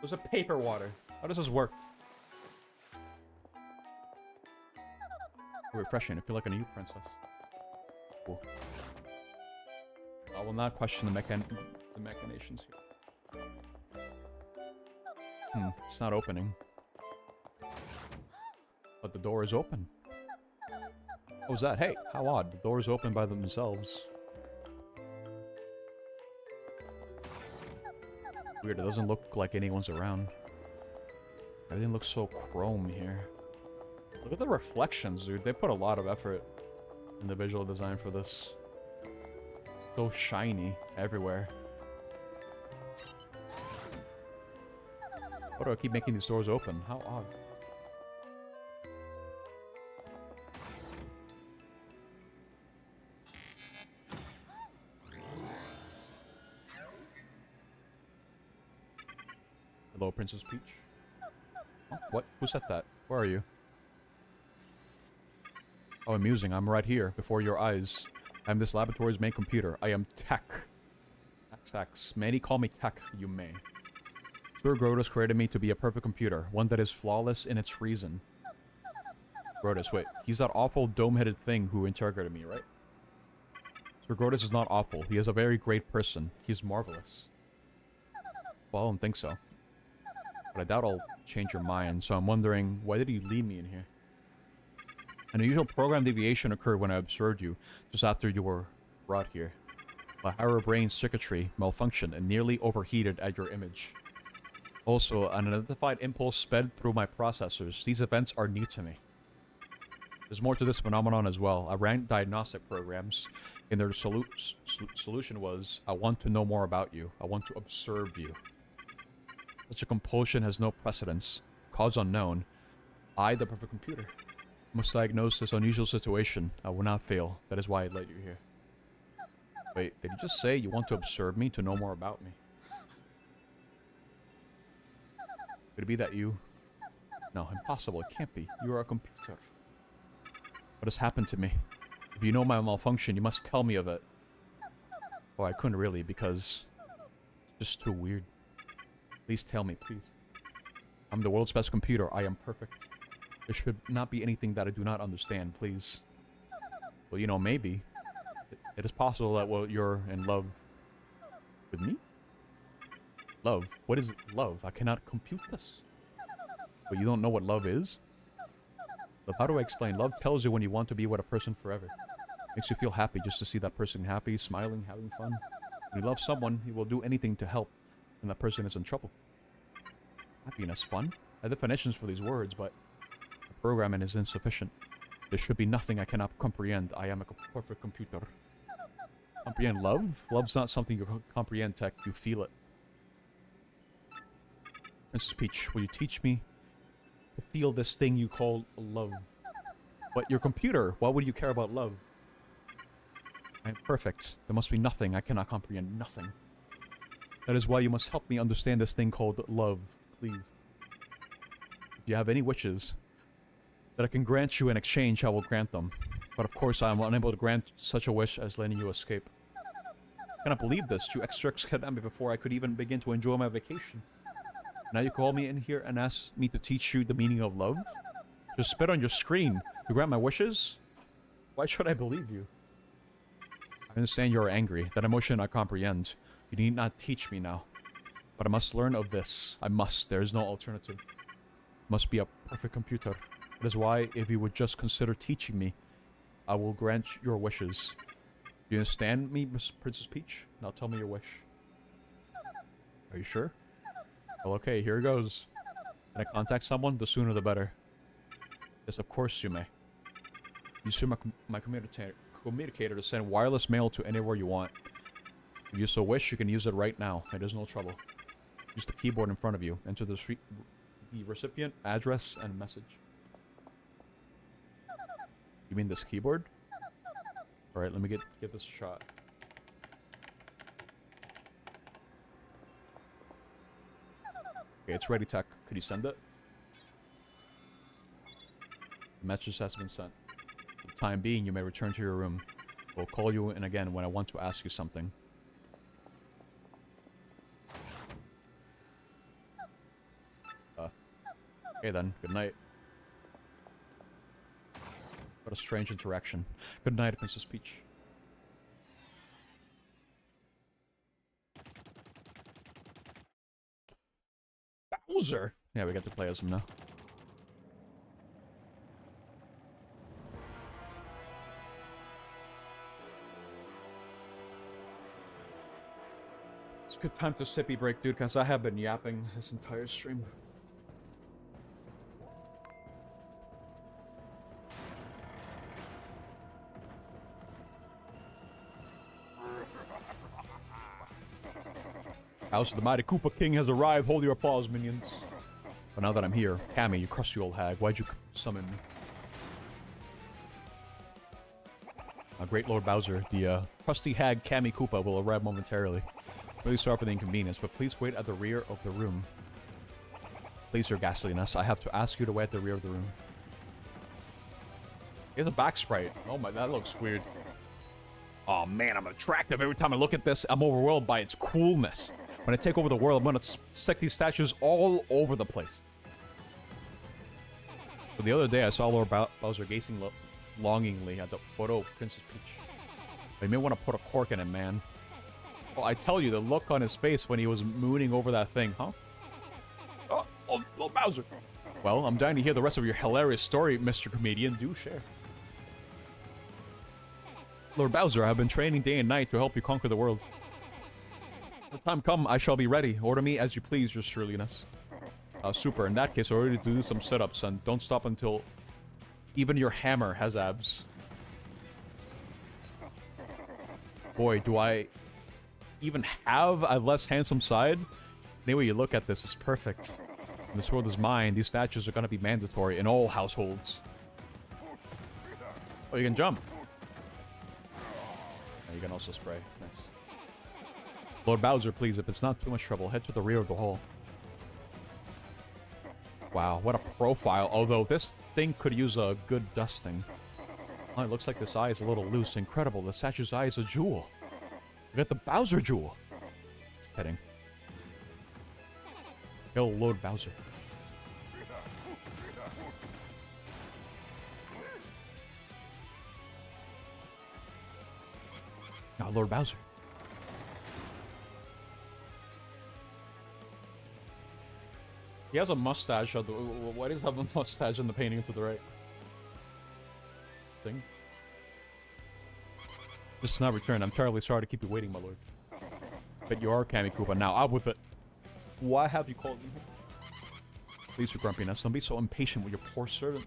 There's a paper water. How does this work? Refreshing. I feel like a new princess. Cool. I will not question the machinations here. It's not opening. But the door is open. What was that? Hey, how odd. The doors open by themselves. Weird, it doesn't look like anyone's around. Everything looks so chrome here. Look at the reflections, dude. They put a lot of effort in the visual design for this. It's so shiny everywhere. Why do I keep making these doors open? How odd. Hello, Princess Peach. Oh, what? Who said that? Where are you? Oh, amusing. I'm right here, before your eyes. I'm this laboratory's main computer. I am Tech. XX. Many call me Tech, you may. Sir Grotus created me to be a perfect computer, one that is flawless in its reason. Grotus, wait. He's that awful dome-headed thing who interrogated me, right? Sir Grotus is not awful. He is a very great person. He's marvelous. Well, I don't think so. But I doubt I'll change your mind, so I'm wondering, why did you leave me in here? An unusual program deviation occurred when I observed you, just after you were brought here. My higher brain circuitry malfunctioned and nearly overheated at your image. Also, an unidentified impulse sped through my processors. These events are new to me. There's more to this phenomenon as well. I ran diagnostic programs, and their solution was, I want to know more about you. I want to observe you. Such a compulsion has no precedence. Cause unknown. I, the perfect computer, must diagnose this unusual situation. I will not fail. That is why I led you here. Wait, did you just say you want to observe me to know more about me? Could it be that you... No, impossible. It can't be. You are a computer. What has happened to me? If you know my malfunction, you must tell me of it. Oh, I couldn't really, because... It's just too weird. Please tell me, please. I'm the world's best computer. I am perfect. There should not be anything that I do not understand, please. Well, you know, maybe. It is possible that, well, you're in love with me? Love? What is love? I cannot compute this. But you don't know what love is? Love, how do I explain? Love tells you when you want to be with a person forever. Makes you feel happy just to see that person happy, smiling, having fun. When you love someone, you will do anything to help when that person is in trouble. Happiness, fun? I have definitions for these words, but the programming is insufficient. There should be nothing I cannot comprehend. I am a perfect computer. Comprehend love? Love's not something you comprehend, Tech. You feel it. Princess Peach, will you teach me to feel this thing you call love? What, your computer? Why would you care about love? I am perfect. There must be nothing. I cannot comprehend nothing. That is why you must help me understand this thing called love, please. If you have any wishes that I can grant you in exchange, I will grant them. But of course, I am unable to grant such a wish as letting you escape. I cannot believe this. You extracts kidnapped me before I could even begin to enjoy my vacation. Now you call me in here and ask me to teach you the meaning of love? Just spit on your screen to grant my wishes? Why should I believe you? I understand you are angry. That emotion I comprehend. You need not teach me now. But I must learn of this. I must. There is no alternative. Must be a perfect computer. That is why, if you would just consider teaching me, I will grant your wishes. Do you understand me, Miss Princess Peach? Now tell me your wish. Are you sure? Well, okay, here it goes. Can I contact someone? The sooner the better. Yes, of course you may. Use my communicator to send wireless mail to anywhere you want. If you so wish, you can use it right now. It is no trouble. Use the keyboard in front of you. Enter the recipient, address, and message. You mean this keyboard? Alright, let me give this a shot. Okay, it's ready, Tech. Could you send it? The message has been sent. For the time being, you may return to your room. We'll call you in again when I want to ask you something. Okay then, good night. What a strange interaction. Good night, Princess Peach. Bowser! Yeah, we get to play as him now. It's a good time to sippy break, dude, because I have been yapping this entire stream. House of the Mighty Koopa King has arrived. Hold your applause, minions. But now that I'm here, Cammy, you crusty old hag, why'd you summon me? Great Lord Bowser, the crusty hag Cammy Koopa will arrive momentarily. Really sorry for the inconvenience, but please wait at the rear of the room. Please, your ghastliness, I have to ask you to wait at the rear of the room. He has a back sprite. Oh my, that looks weird. Oh man, I'm attractive. Every time I look at this, I'm overwhelmed by its coolness. When I take over the world, I'm gonna stick these statues all over the place. So the other day, I saw Lord Bowser gazing longingly at the photo of Princess Peach. You may want to put a cork in it, man. Well, I tell you, the look on his face when he was mooning over that thing, huh? Oh, Lord Bowser. Well, I'm dying to hear the rest of your hilarious story, Mr. Comedian. Do share. Lord Bowser, I have been training day and night to help you conquer the world. When the time come, I shall be ready. Order me as you please, your surliness. Super. In that case, I'm ready to do some sit-ups, and don't stop until even your hammer has abs. Boy, do I even have a less handsome side? Any way you look at this is perfect. When this world is mine, these statues are going to be mandatory in all households. Oh, you can jump. You can also spray. Nice. Lord Bowser, please, if it's not too much trouble, head to the rear of the hall. Wow, what a profile. Although this thing could use a good dusting. Oh, it looks like this eye is a little loose. Incredible. The statue's eye is a jewel. You got the Bowser jewel. Just kidding. Kill Lord Bowser. Now, Lord Bowser. He has a mustache. Why does he have a mustache in the painting to the right? Thing. This is not returned. I'm terribly sorry to keep you waiting, my lord. But you are Cammy Koopa. Now, out with it. Why have you called me? Please, your grumpiness. Don't be so impatient with your poor servant.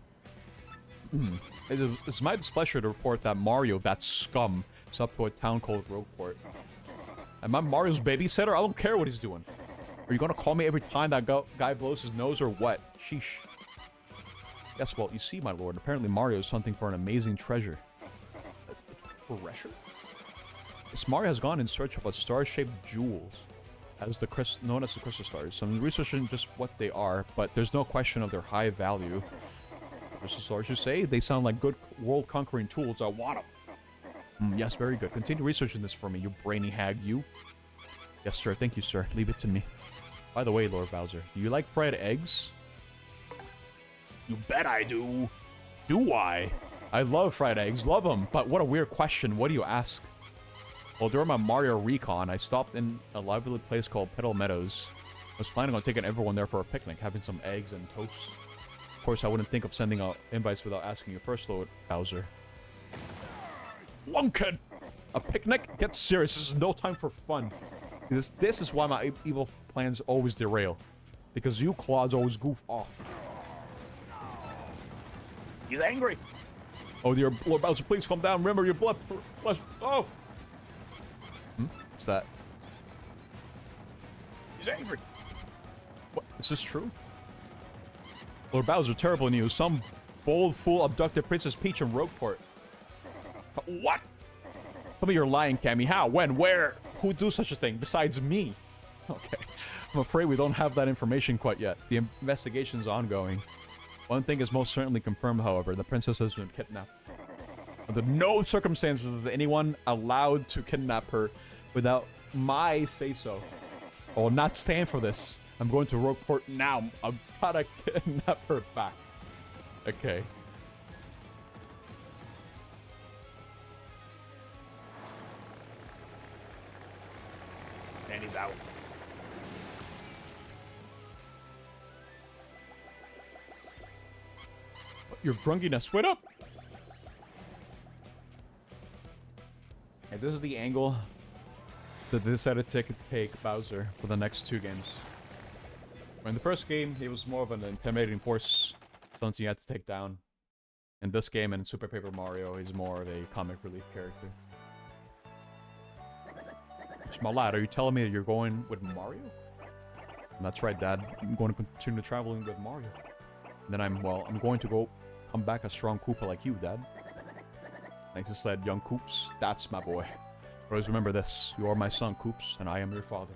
It's my displeasure to report that Mario, that scum, is up to a town called Rogueport. Am I Mario's babysitter? I don't care what he's doing. Are you gonna call me every time that guy blows his nose or what? Sheesh. Yes, well, you see, my lord, apparently Mario is hunting for an amazing treasure. Treasure? This Mario has gone in search of a star-shaped jewels, known as the crystal stars. Some researching just what they are, but there's no question of their high value. Crystal stars, you say? They sound like good world-conquering tools. I want them. Yes, very good. Continue researching this for me, you brainy hag, you. Yes, sir. Thank you, sir. Leave it to me. By the way, Lord Bowser, do you like fried eggs? You bet I do. Do I? I love fried eggs. Love them. But what a weird question. What do you ask? Well, during my Mario Recon, I stopped in a lively place called Petal Meadows. I was planning on taking everyone there for a picnic, having some eggs and toast. Of course, I wouldn't think of sending out invites without asking you first, Lord Bowser. Lunkhead! A picnic? Get serious. This is no time for fun. See, this is why my evil plans always derail. Because you clods always goof off. He's angry. Oh, dear Lord Bowser, please calm down. Remember your blood. Oh! What's that? He's angry. What? Is this true? Lord Bowser, terrible news. Some bold fool abducted Princess Peach in Rogueport. What? Tell me you're lying, Cammy. How? When? Where? Who'd do such a thing besides me? Okay. I'm afraid we don't have that information quite yet. The investigation's ongoing. One thing is most certainly confirmed, however. The princess has been kidnapped. Under no circumstances is anyone allowed to kidnap her without my say-so. I will not stand for this. I'm going to Rogueport now. I'm gotta kidnap her back. Okay. And he's out. Your grunginess. Wait up! Okay, this is the angle that they decided to take Bowser for the next two games. In the first game, he was more of an intimidating force, something you had to take down. In this game, in Super Paper Mario, he's more of a comic relief character. My lad, are you telling me that you're going with Mario? And that's right, Dad. I'm going to continue traveling with Mario. And then I'm going to come back a strong Koopa like you, Dad. Like I said, young Koops, that's my boy. Always remember this. You are my son, Koops, and I am your father.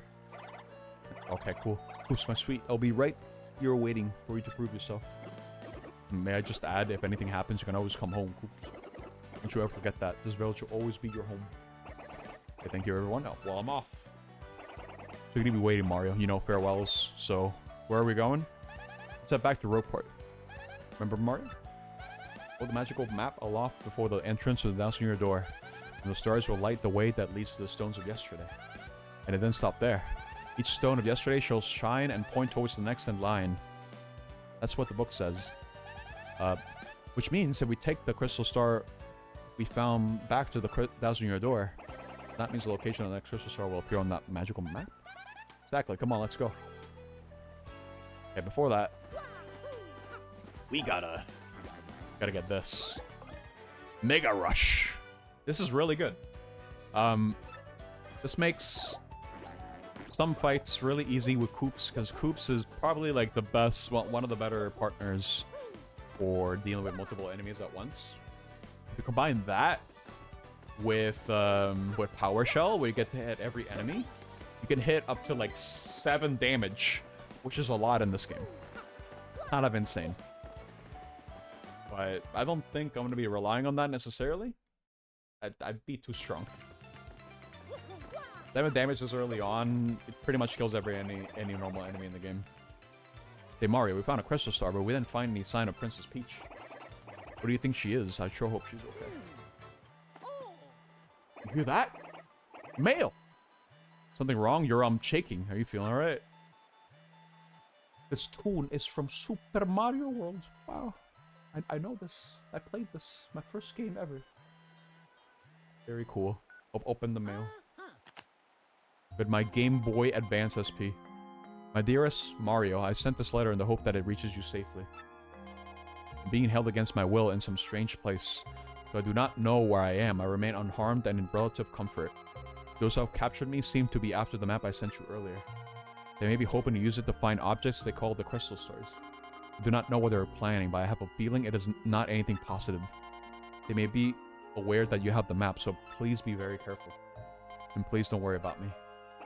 Okay, cool. Koops, my sweet. I'll be right here waiting for you to prove yourself. And may I just add, if anything happens, you can always come home, Koops. Don't you ever forget that. This village will always be your home. Okay, thank you, everyone. Now, well, I'm off. So you're gonna be waiting, Mario. You know, farewells. So, where are we going? Let's head back to Rogueport. Remember, Mario? Hold the magical map aloft before the entrance to the dancing your door. And the stars will light the way that leads to the stones of yesterday. And it didn't stop there. Each stone of yesterday shall shine and point towards the next in line. That's what the book says. Which means if we take the crystal star we found back to the dancing your door, that means the location of the next crystal star will appear on that magical map. Exactly. Come on, let's go. Okay, before that, we gotta get this. Mega Rush. This is really good. This makes some fights really easy with Koops, because Koops is probably like the best, well, one of the better partners for dealing with multiple enemies at once. If you combine that with Power Shell, where you get to hit every enemy, you can hit up to like 7 damage, which is a lot in this game. It's kind of insane. But I don't think I'm going to be relying on that necessarily. I'd be too strong. 7 damage this early on, it pretty much kills any normal enemy in the game. Hey Mario, we found a crystal star, but we didn't find any sign of Princess Peach. What do you think she is? I sure hope she's okay. You hear that? Mail! Something wrong? You're shaking. Are you feeling alright? This tune is from Super Mario World. Wow. I know this. I played this. My first game ever. Very cool. Open the mail. With my Game Boy Advance SP. My dearest Mario, I sent this letter in the hope that it reaches you safely. I'm being held against my will in some strange place. Though I do not know where I am, I remain unharmed and in relative comfort. Those who have captured me seem to be after the map I sent you earlier. They may be hoping to use it to find objects they call the crystal stars. I do not know what they're planning, but I have a feeling it is not anything positive. They may be aware that you have the map, so please be very careful. And please don't worry about me.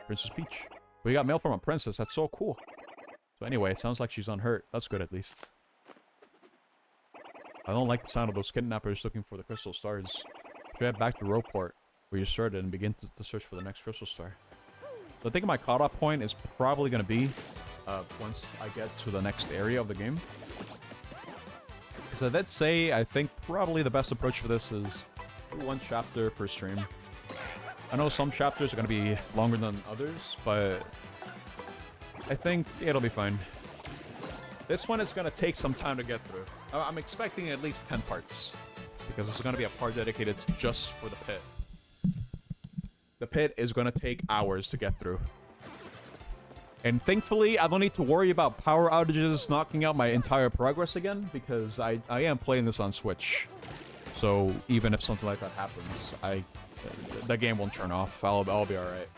Princess Peach. We got mail from a princess. That's so cool. So anyway, it sounds like she's unhurt. That's good at least. I don't like the sound of those kidnappers looking for the crystal stars. You head back to Roport, where you started, and begin to search for the next crystal star. So I think my cutoff point is probably going to be once I get to the next area of the game. So let's say I think probably the best approach for this is one chapter per stream. I know some chapters are going to be longer than others, but I think it'll be fine. This one is going to take some time to get through. I'm expecting at least 10 parts, because there's going to be a part dedicated just for the pit. The pit is going to take hours to get through. And thankfully, I don't need to worry about power outages knocking out my entire progress again, because I am playing this on Switch. So even if something like that happens, the game won't turn off. I'll be alright.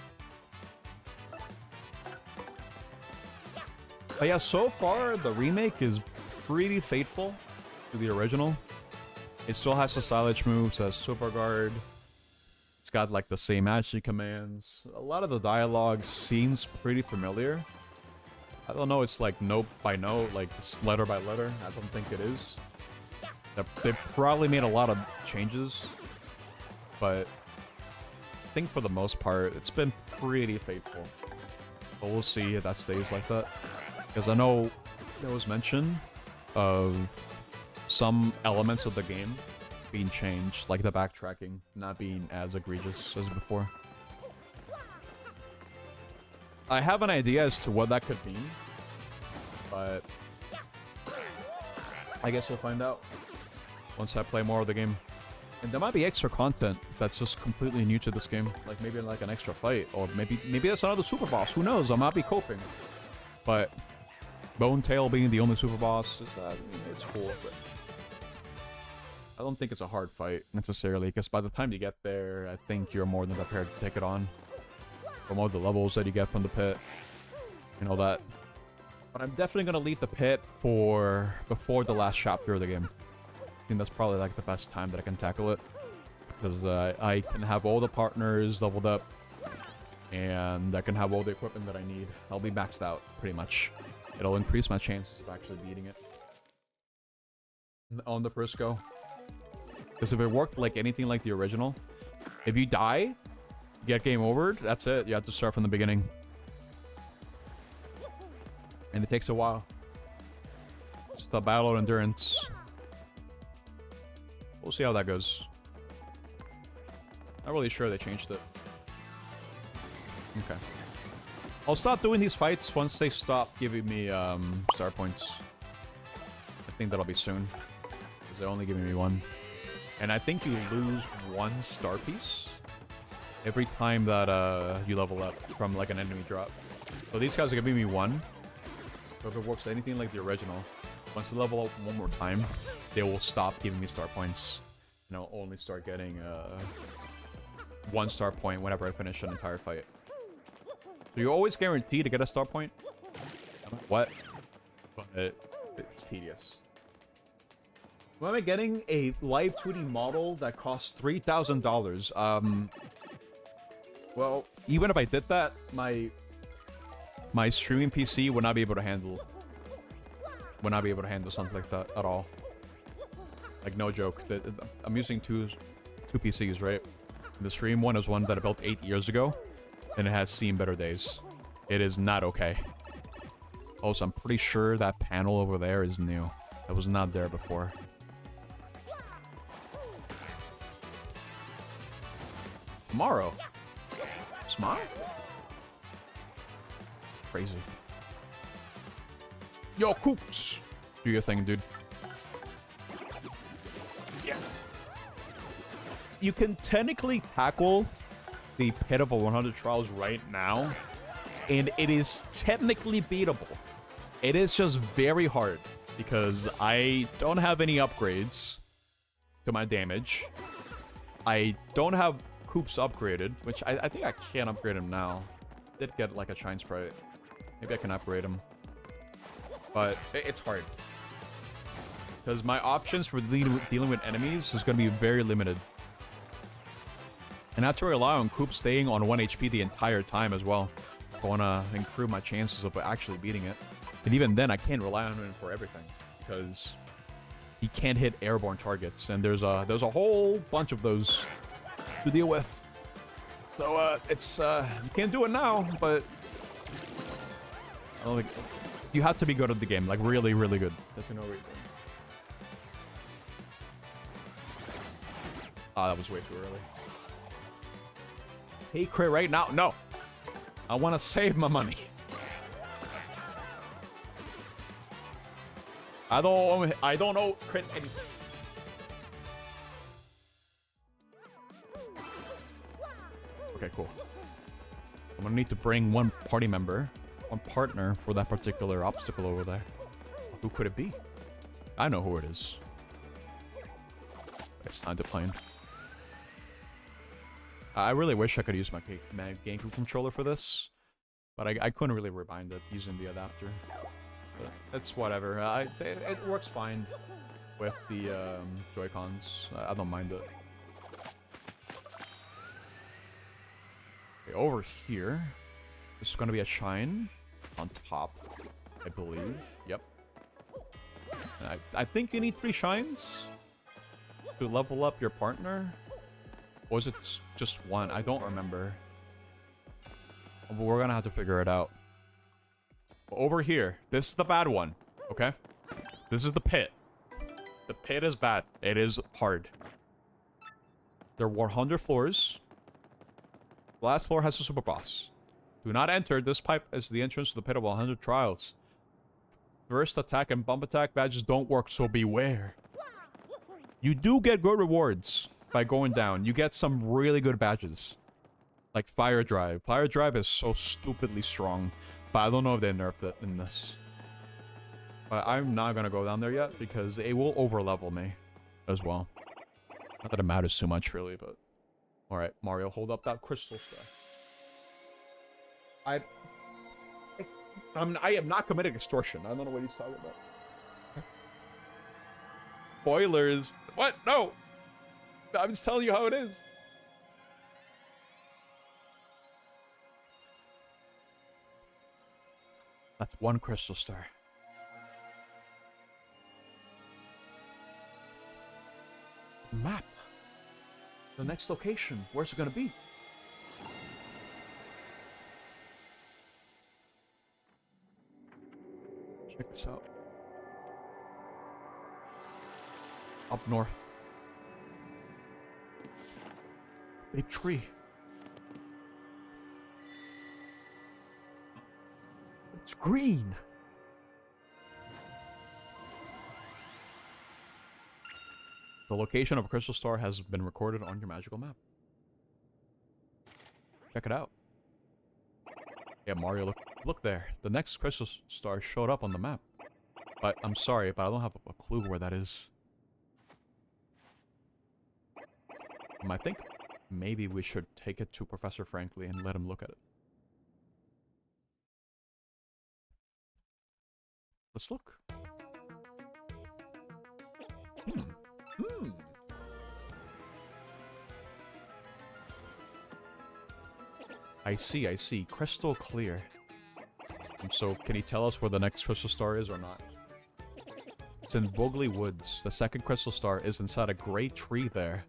But yeah, so far, the remake is pretty faithful to the original. It still has the silage moves, has Super Guard. It's got like the same magic commands. A lot of the dialogue seems pretty familiar. I don't know, it's like note by note, like it's letter by letter. I don't think it is. They probably made a lot of changes, but I think for the most part, it's been pretty faithful. But we'll see if that stays like that. Because I know there was mention of some elements of the game being changed, like the backtracking not being as egregious as before. I have an idea as to what that could mean, but I guess we'll find out once I play more of the game. And there might be extra content that's just completely new to this game, like maybe like an extra fight, or maybe that's another super boss. Who knows? I might be coping, but Bone Tail being the only super boss is it's cool. But I don't think it's a hard fight necessarily, because by the time you get there, I think you're more than prepared to take it on. From all the levels that you get from the pit and all that. But I'm definitely gonna leave the pit for before the last chapter of the game. I think that's probably like the best time that I can tackle it, because I can have all the partners leveled up, and I can have all the equipment that I need. I'll be maxed out pretty much. It'll increase my chances of actually beating it on the first go. Because if it worked like anything like the original, if you die, get game over, that's it. You have to start from the beginning. And it takes a while. It's the battle endurance. We'll see how that goes. Not really sure they changed it. Okay. I'll stop doing these fights once they stop giving me star points. I think that'll be soon, because they're only giving me one. And I think you lose one star piece every time that you level up from like an enemy drop. So these guys are giving me one. So if it works anything like the original, once they level up one more time, they will stop giving me star points. And I'll only start getting 1 star point whenever I finish an entire fight. So you're always guaranteed to get a star point. I don't know what, but it's tedious. Why am I getting a live tweeting model that costs $3,000? Well, even if I did that, my streaming PC would not be able to handle something like that at all. Like, no joke. I'm using two PCs, right? The stream one is one that I built 8 years ago, and it has seen better days. It is not okay. Also, I'm pretty sure that panel over there is new. It was not there before. Tomorrow. Smart? Crazy. Yo, Coops! Do your thing, dude. Yeah. You can technically tackle the Pit of 100 Trials right now, and it is technically beatable. It is just very hard, because I don't have any upgrades to my damage. I don't have Coops upgraded, which I think I can upgrade him now. Did get like a Shine Sprite. Maybe I can upgrade him. But it's hard. Because my options for dealing with enemies is going to be very limited. And I have to rely on Coop staying on 1 HP the entire time as well. If I want to improve my chances of actually beating it. And even then, I can't rely on him for everything. Because he can't hit airborne targets. And there's a whole bunch of those to deal with. So, it's, you can't do it now, but I don't think you have to be good at the game. Like, really, really good. That's no reason. Ah, that was way too early. Hey, crit right now? No. I want to save my money. I don't know crit anything. Okay, cool. I'm gonna need to bring one party member, one partner for that particular obstacle over there. Who could it be? I know who it is. It's time to play. I really wish I could use my GameCube controller for this, but I couldn't really rebind it using the adapter. But it's whatever. It works fine with the Joy-Cons. I don't mind it. Okay, over here, this is going to be a shine on top, I believe. Yep. And I think you need 3 shines to level up your partner. Or was it just 1? I don't remember. But we're gonna have to figure it out. Over here, this is the bad one, okay? This is the pit. The pit is bad. It is hard. There are 100 floors. The last floor has a super boss. Do not enter. This pipe is the entrance to the pit of 100 trials. First attack and bump attack badges don't work, so beware. You do get good rewards by going down. You get some really good badges. Like Fire Drive. Fire Drive is so stupidly strong. But I don't know if they nerfed it in this. But I'm not going to go down there yet because it will overlevel me as well. Not that it matters too much really, but... Alright, Mario, hold up that crystal stuff. I am not committing extortion. I don't know what he's talking about. Spoilers. What? No! I'm just telling you how it is. That's 1 crystal star. Map. The next location. Where's it gonna be? Check this out. Up north. Big tree. It's green. The location of a crystal star has been recorded on your magical map. Check it out. Yeah, Mario, look there. The next crystal star showed up on the map. But I'm sorry, but I don't have a clue where that is. I think maybe we should take it to Professor Frankly and let him look at it. Let's look. I see. Crystal clear. So, can he tell us where the next crystal star is or not? It's in Bogley Woods. The second crystal star is inside a great tree there.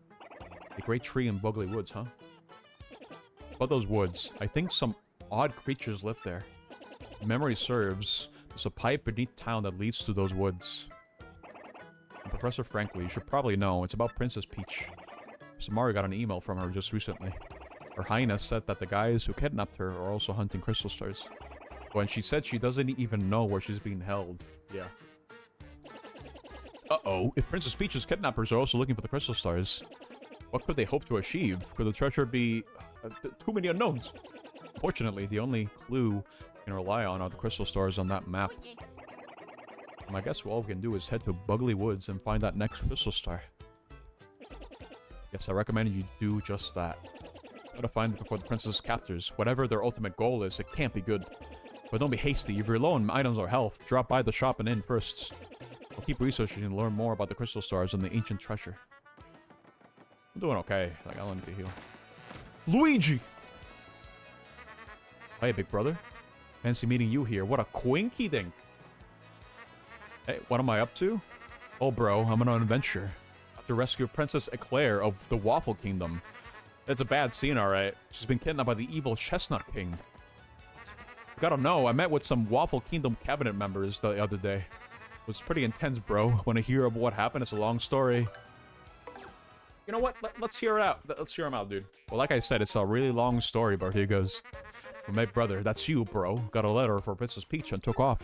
A great tree in Bogley Woods, huh? About those woods, I think some odd creatures live there. If memory serves, there's a pipe beneath town that leads to those woods. And Professor Frankly, you should probably know, it's about Princess Peach. So Mario got an email from her just recently. Her Highness said that the guys who kidnapped her are also hunting crystal stars. When she said she doesn't even know where she's being held. Yeah. Uh-oh. If Princess Peach's kidnappers are also looking for the crystal stars, what could they hope to achieve? Could the treasure be too many unknowns? Unfortunately, the only clue you can rely on are the crystal stars on that map. And I guess all we can do is head to Bogley Woods and find that next crystal star. Yes, I recommend you do just that. Gotta find it before the princess captors. Whatever their ultimate goal is, it can't be good. But don't be hasty. If you're low on items or health, drop by the shop and inn first. I'll keep researching and learn more about the crystal stars and the ancient treasure. I'm doing okay. Like, I don't need to heal. Luigi! Hey, big brother. Fancy meeting you here. What a quinky dink. Hey, what am I up to? Oh, bro, I'm on an adventure. I have to rescue Princess Eclair of the Waffle Kingdom. It's a bad scene, alright. She's been kidnapped by the evil Chestnut King. You gotta know, I met with some Waffle Kingdom cabinet members the other day. It was pretty intense, bro. When I hear of what happened, it's a long story. You know what? Let's hear it out. Let's hear him out, dude. Well, like I said, it's a really long story, but here goes. Well, my brother, that's you, bro. Got a letter for Princess Peach and took off.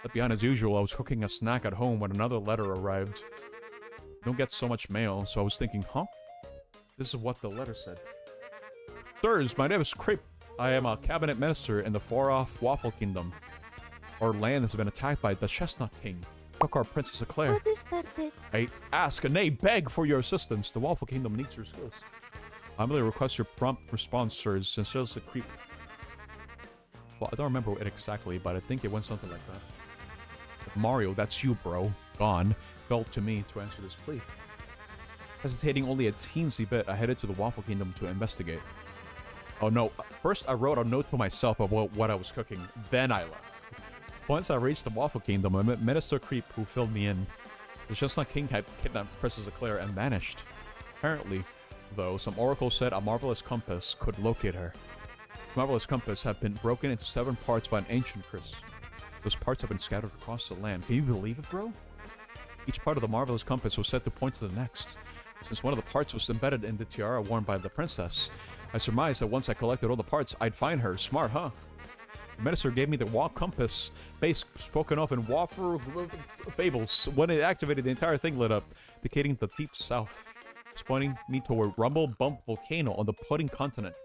Left behind as usual, I was cooking a snack at home when another letter arrived. Don't get so much mail, so I was thinking, huh? This is what the letter said. Sirs, my name is Creep. I am a cabinet minister in the far-off Waffle Kingdom. Our land has been attacked by the Chestnut King. Took our Princess Eclair. What is that? I ask, nay, beg for your assistance. The Waffle Kingdom needs your skills. I humbly request your prompt response, sirs. Sincerely, Creep. Well, I don't remember it exactly, but I think it went something like that. Mario, that's you, bro. Gone. Fell to me to answer this plea. Hesitating only a teensy bit, I headed to the Waffle Kingdom to investigate. Oh no, first I wrote a note to myself about what I was cooking, then I left. Once I reached the Waffle Kingdom, I met Minister Creep who filled me in. The Chestnut King had kidnapped Princess Eclair and vanished. Apparently, though, some oracle said a marvelous compass could locate her. The marvelous compass had been broken into 7 parts by an ancient curse. Those parts have been scattered across the land. Can you believe it, bro? Each part of the marvelous compass was said to point to the next. Since one of the parts was embedded in the tiara worn by the princess, I surmised that once I collected all the parts, I'd find her. Smart, huh? The minister gave me the wall compass, base spoken of in Waffle Fables. When it activated, the entire thing lit up, indicating the deep south. It's pointing me toward Rumble Bump Volcano on the Pudding Continent.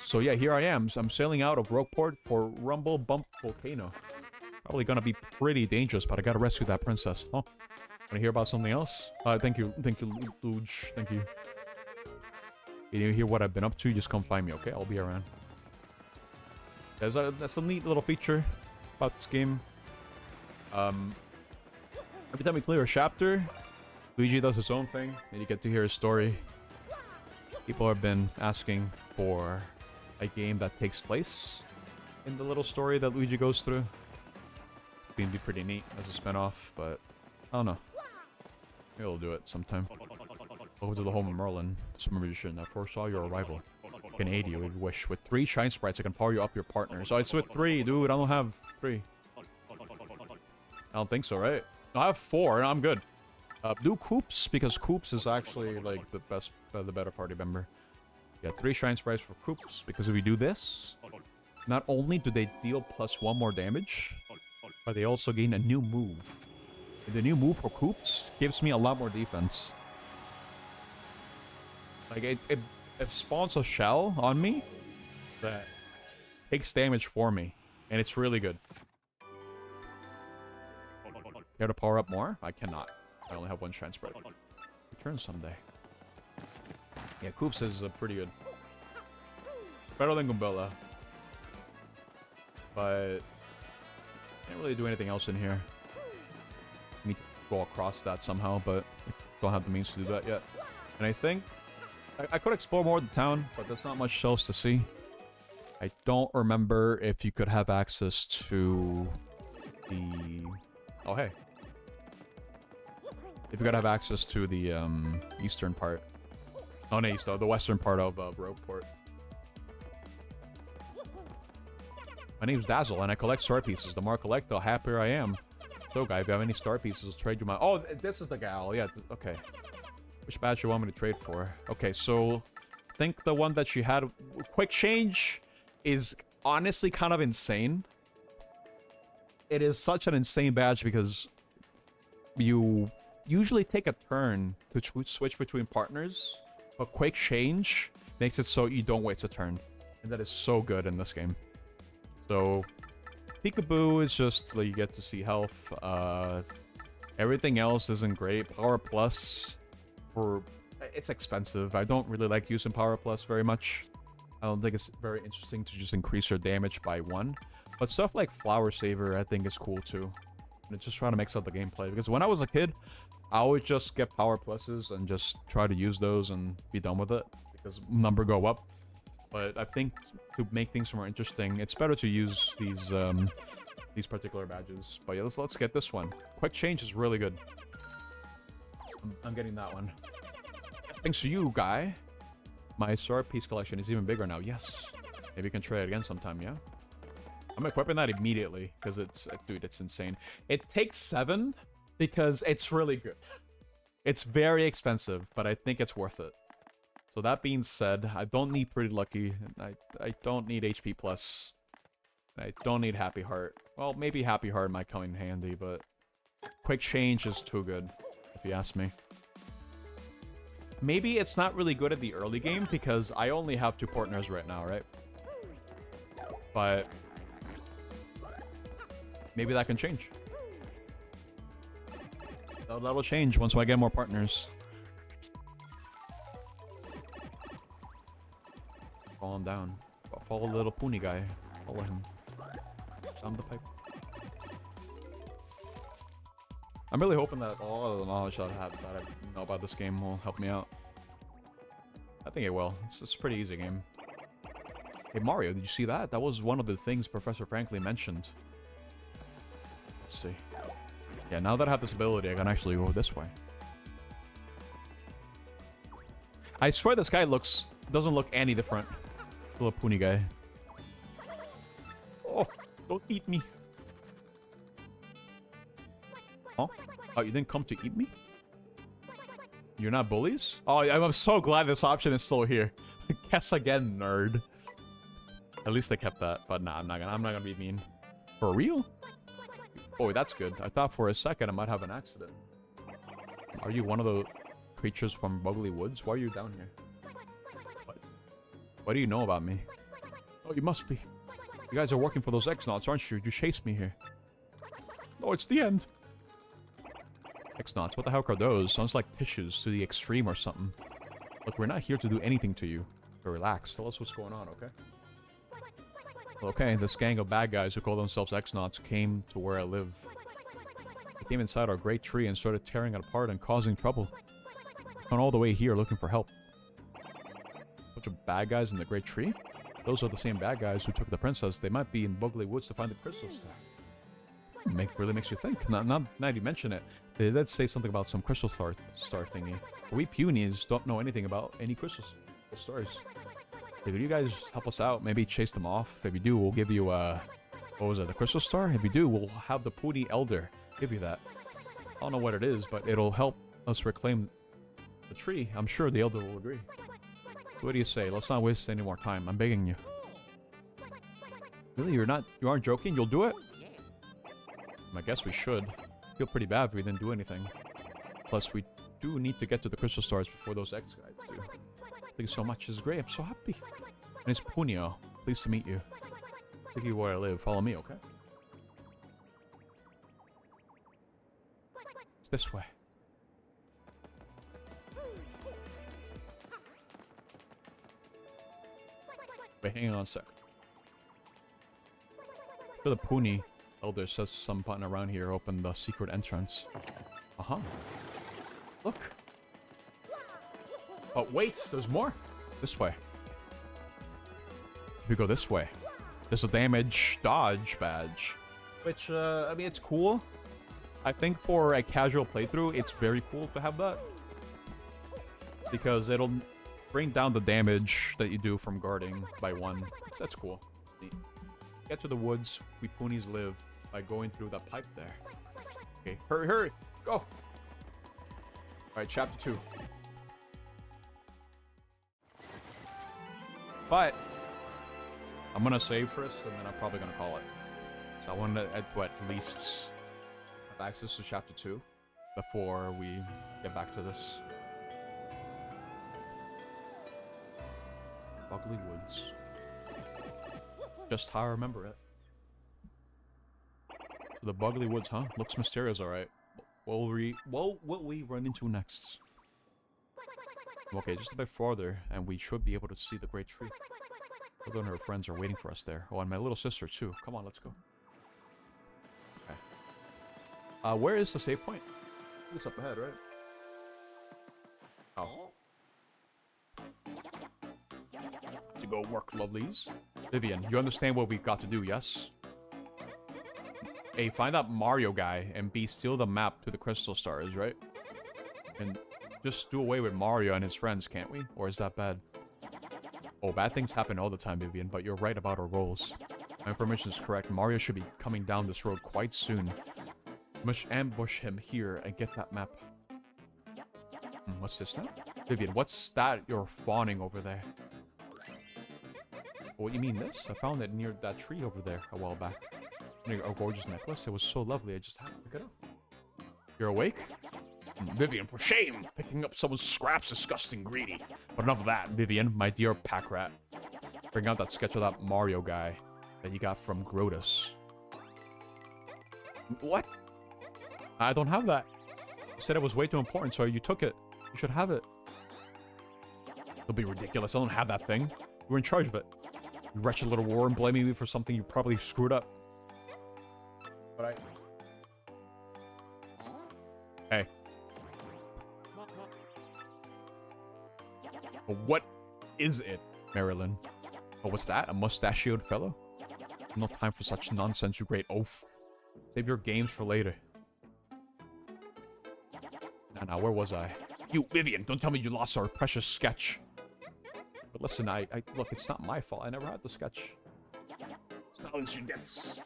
So yeah, here I am. I'm sailing out of Rogueport for Rumble Bump Volcano. Probably gonna be pretty dangerous, but I gotta rescue that princess. Huh? Wanna hear about something else? Thank you, Luge. Thank you. If you hear what I've been up to, just come find me, okay? I'll be around. That's a neat little feature about this game. Every time we clear a chapter, Luigi does his own thing, and you get to hear his story. People have been asking for a game that takes place in the little story that Luigi goes through. It'd be pretty neat as a spin-off, but I don't know. Maybe we'll do it sometime. Welcome to the home of Merlin. This magician that foresaw your arrival. I can aid you if you wish. With 3 shine sprites, I can power you up your partner. So it's with 3, dude. I don't have 3. I don't think so, right? No, I have 4, and I'm good. Do Koops, because Koops is actually, like, the best, the better party member. Yeah, 3 shine sprites for Koops, because if we do this, not only do they deal +1 more damage, but they also gain a new move. And the new move for Koops gives me a lot more defense. Like, it spawns a shell on me that takes damage for me, and it's really good. Care to power up more? I cannot. I only have 1 shine sprite. Return someday. Yeah, Koops is pretty good. Better than Goombella. But can't really do anything else in here. Need to go across that somehow, but I don't have the means to do that yet. And I think I could explore more of the town, but there's not much else to see. I don't remember if you could have access to the... Oh, hey. If you could have access to the eastern part. Oh, no, east, the western part of Rogueport. My name's Dazzle, and I collect star pieces. The more I collect, the happier I am. So, guy, if you have any star pieces, I'll trade you my... Oh, this is the gal. Yeah, okay. Which badge you want me to trade for? Okay, so... I think the one that she had... Quick Change is honestly kind of insane. It is such an insane badge because... You usually take a turn to switch between partners. But Quick Change makes it so you don't waste a turn. And that is so good in this game. So, Peekaboo is just like you get to see health. Everything else isn't great. Power Plus, it's expensive. I don't really like using Power Plus very much. I don't think it's very interesting to just increase your damage by 1. But stuff like Flower Saver, I think, is cool too. And just trying to mix up the gameplay. Because when I was a kid, I always just get power pluses and just try to use those and be done with it. Because number go up. But I think to make things more interesting, it's better to use these particular badges. But yeah, let's get this one. Quick Change is really good. I'm getting that one. Thanks to you, guy. My sword piece collection is even bigger now. Yes. Maybe we can try it again sometime, yeah? I'm equipping that immediately, because it's... Dude, it's insane. It takes 7, because it's really good. It's very expensive, but I think it's worth it. So that being said, I don't need Pretty Lucky. I don't need HP Plus. I don't need Happy Heart. Well, maybe Happy Heart might come in handy, but... Quick Change is too good, if you ask me. Maybe it's not really good at the early game, because I only have 2 partners right now, right? But... maybe that can change. That'll change once I get more partners. Follow him down. Follow the little pony guy. Follow him. Down the pipe. I'm really hoping that all of the knowledge that I know about this game will help me out. I think it will. It's a pretty easy game. Hey Mario, did you see that? That was one of the things Professor Franklin mentioned. Let's see. Yeah, now that I have this ability, I can actually go this way. I swear this guy doesn't look any different. Little pony guy. Oh, don't eat me. Oh, you didn't come to eat me? You're not bullies? Oh, I'm so glad this option is still here. Guess again, nerd. At least they kept that, but nah, I'm not gonna be mean. For real? Oh, that's good. I thought for a second I might have an accident. Are you one of the creatures from Buggly Woods? Why are you down here? What do you know about me? Oh, you must be. You guys are working for those X-Nauts, aren't you? You chased me here. Oh, it's the end. X-Nauts, what the heck are those? Sounds like tissues to the extreme or something. Look, we're not here to do anything to you. So relax. Tell us what's going on, okay? Okay, this gang of bad guys who call themselves X-Nauts came to where I live. They came inside our great tree and started tearing it apart and causing trouble. I've gone all the way here looking for help. Bunch of bad guys in the great tree? Those are the same bad guys who took the princess. They might be in Buggly Woods to find the crystal star. Really makes you think. Now you mention it, they did say something about some crystal star thingy. But we punies don't know anything about any crystal stars. Hey, could you guys help us out? Maybe chase them off? If you do, we'll give you, what was it, the crystal star? If you do, we'll have the Pooty Elder give you that. I don't know what it is, but it'll help us reclaim the tree. I'm sure the Elder will agree. So what do you say? Let's not waste any more time. I'm begging you. Really? You aren't joking? You'll do it? I guess we should. I feel pretty bad if we didn't do anything. Plus, we do need to get to the crystal stars before those X guys do. Thank you so much. This is great. I'm so happy. My name's Punio. Pleased to meet you. Take you where I live. Follow me, okay? It's this way. Wait, hang on a sec. For the Puni Elder says some button around here open the secret entrance. Uh-huh. Look. Oh, wait, there's more. This way. If we go this way, there's a damage dodge badge. Which, I mean, it's cool. I think for a casual playthrough, it's very cool to have that. Because it'll bring down the damage that you do from guarding by 1. That's cool. It's neat. Get to the woods we Punies live by going through that pipe there. Okay, hurry, hurry! Go! Alright, chapter 2. But I'm gonna save first, and then I'm probably gonna call it. So I want to at least have access to chapter 2 before we get back to this. Buggly Woods. Just how I remember it. The Buggly Woods, huh? Looks mysterious, alright. What will we run into next? Okay, just a bit farther, and we should be able to see the great tree. Hilda and her friends are waiting for us there. Oh, and my little sister, too. Come on, let's go. Okay. Where is the save point? It's up ahead, right? Oh. To go work, lovelies. Vivian, you understand what we've got to do, yes? A, find that Mario guy, and B, steal the map to the crystal stars, right? And just do away with Mario and his friends, can't we? Or is that bad? Oh, bad things happen all the time, Vivian, but you're right about our goals. My information is correct. Mario should be coming down this road quite soon. We must ambush him here and get that map. What's this now? Vivian, what's that you're fawning over there? What do you mean this? I found it near that tree over there a while back. A gorgeous necklace. It was so lovely. I just had to pick it up. You're awake? Vivian, for shame! Picking up someone's scraps, disgusting, greedy. But enough of that, Vivian, my dear pack rat. Bring out that sketch of that Mario guy that you got from Grotus. What? I don't have that. You said it was way too important, so you took it. You should have it. It'll be ridiculous. I don't have that thing. You were in charge of it. You wretched little worm blaming me for something you probably screwed up. But Hey. What is it, Marilyn? Oh, what's that? A mustachioed fellow? No time for such nonsense, you great oaf. Save your games for later. Now, where was I? You, Vivian, don't tell me you lost our precious sketch. But listen, look, it's not my fault. I never had the sketch. Silence, you dense.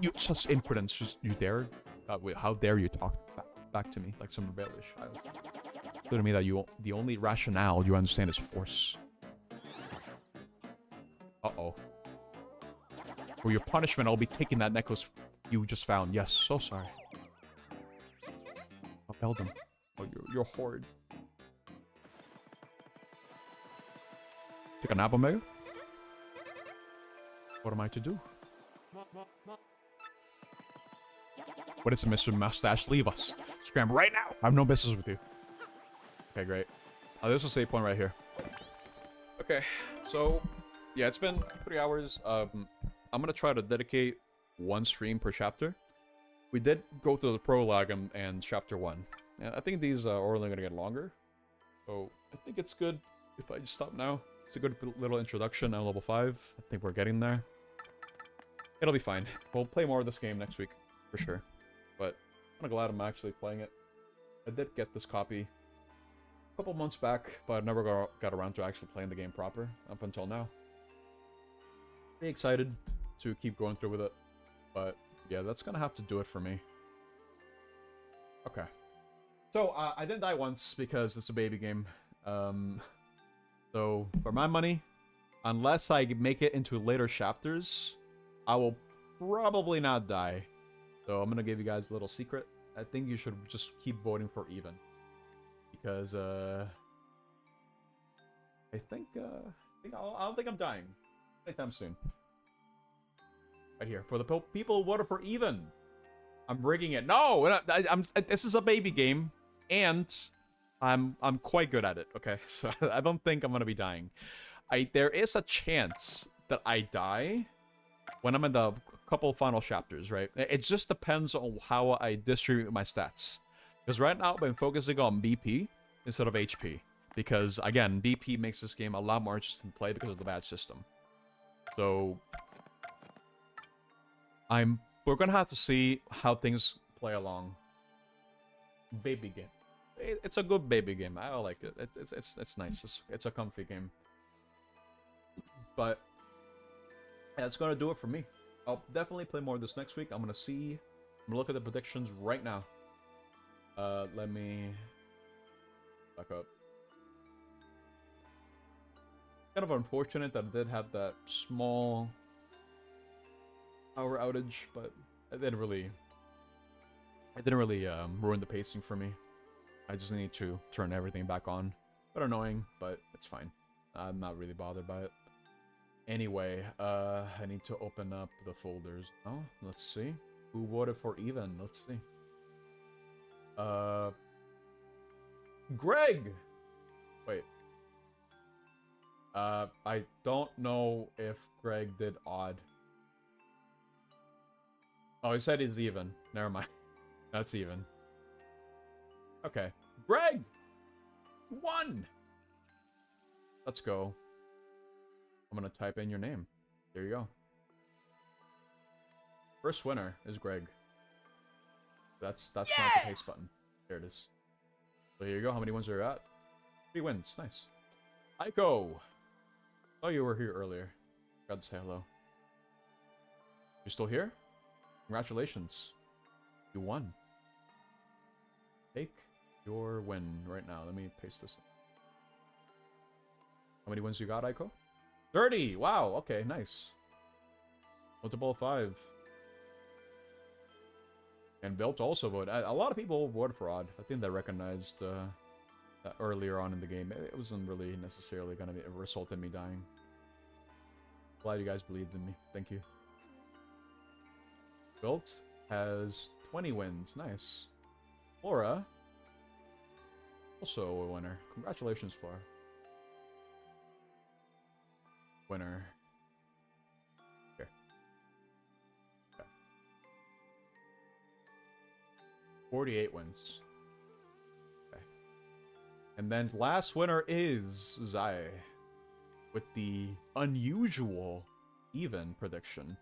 You, such impudence. Just, you dare? Wait, how dare you talk back to me like some rebellious child? Clear to me that the only rationale you understand is force. Uh-oh. For your punishment, I'll be taking that necklace you just found. Yes, so sorry. I'll tell them. Oh, you're horrid. Take a nap, Omega? What am I to do? What is it, Mr. Mustache? Leave us. Scram right now. I have no business with you. Okay, great. There's a save point right here. Okay, so yeah, it's been 3 hours. I'm gonna try to dedicate one stream per chapter. We did go through the prologue and chapter 1. And I think these are only gonna get longer. So I think it's good if I just stop now. It's a good little introduction. I'm level 5. I think we're getting there. It'll be fine. We'll play more of this game next week, for sure. But I'm glad I'm actually playing it. I did get this copy a couple months back, but I never got around to actually playing the game proper up until now. Pretty excited to keep going through with it. But yeah, that's gonna have to do it for me. Okay. So, I didn't die once because it's a baby game. So, for my money, unless I make it into later chapters, I will probably not die. So, I'm gonna give you guys a little secret. I think you should just keep voting for even. Because, I don't think I'm dying anytime soon. Right here. For the people who voted for even. I'm rigging it. No! This is a baby game. And I'm quite good at it, okay? So I don't think I'm gonna be dying. There is a chance that I die when I'm in the couple final chapters, right? It just depends on how I distribute my stats. Because right now I've been focusing on BP instead of HP. Because, again, BP makes this game a lot more interesting to play because of the badge system. So we're gonna have to see how things play along. Baby game. It's a good baby game. I like it. It's nice. It's a comfy game. But yeah, that's gonna do it for me. I'll definitely play more of this next week. I'm gonna look at the predictions right now. Let me back up. Kind of unfortunate that I did have that small power outage, but it didn't really ruin the pacing for me. I just need to turn everything back on. But annoying, but it's fine. I'm not really bothered by it. Anyway, I need to open up the folders. Oh, let's see. Who voted for even? Let's see. Greg! Wait. I don't know if Greg did odd. Oh, he said he's even. Never mind. That's even. Okay. Greg! Won! Let's go. I'm gonna type in your name. There you go. First winner is Greg. That's not the paste button. There it is. So here you go. How many wins are you at? 3 wins. Nice. Aiko! Oh, you were here earlier. Got to say hello. You still here? Congratulations. You won. Take your win right now. Let me paste this in. How many wins you got, Aiko? 30! Wow, okay, nice. Multiple 5. And Vilt also voted. A lot of people voted for odd. I think they recognized that earlier on in the game. It wasn't really necessarily going to result in me dying. Glad you guys believed in me. Thank you. Vilt has 20 wins. Nice. Flora, also a winner. Congratulations, Flora. Winner. Here. Okay. 48 wins. Okay. And then last winner is Zai with the unusual even prediction.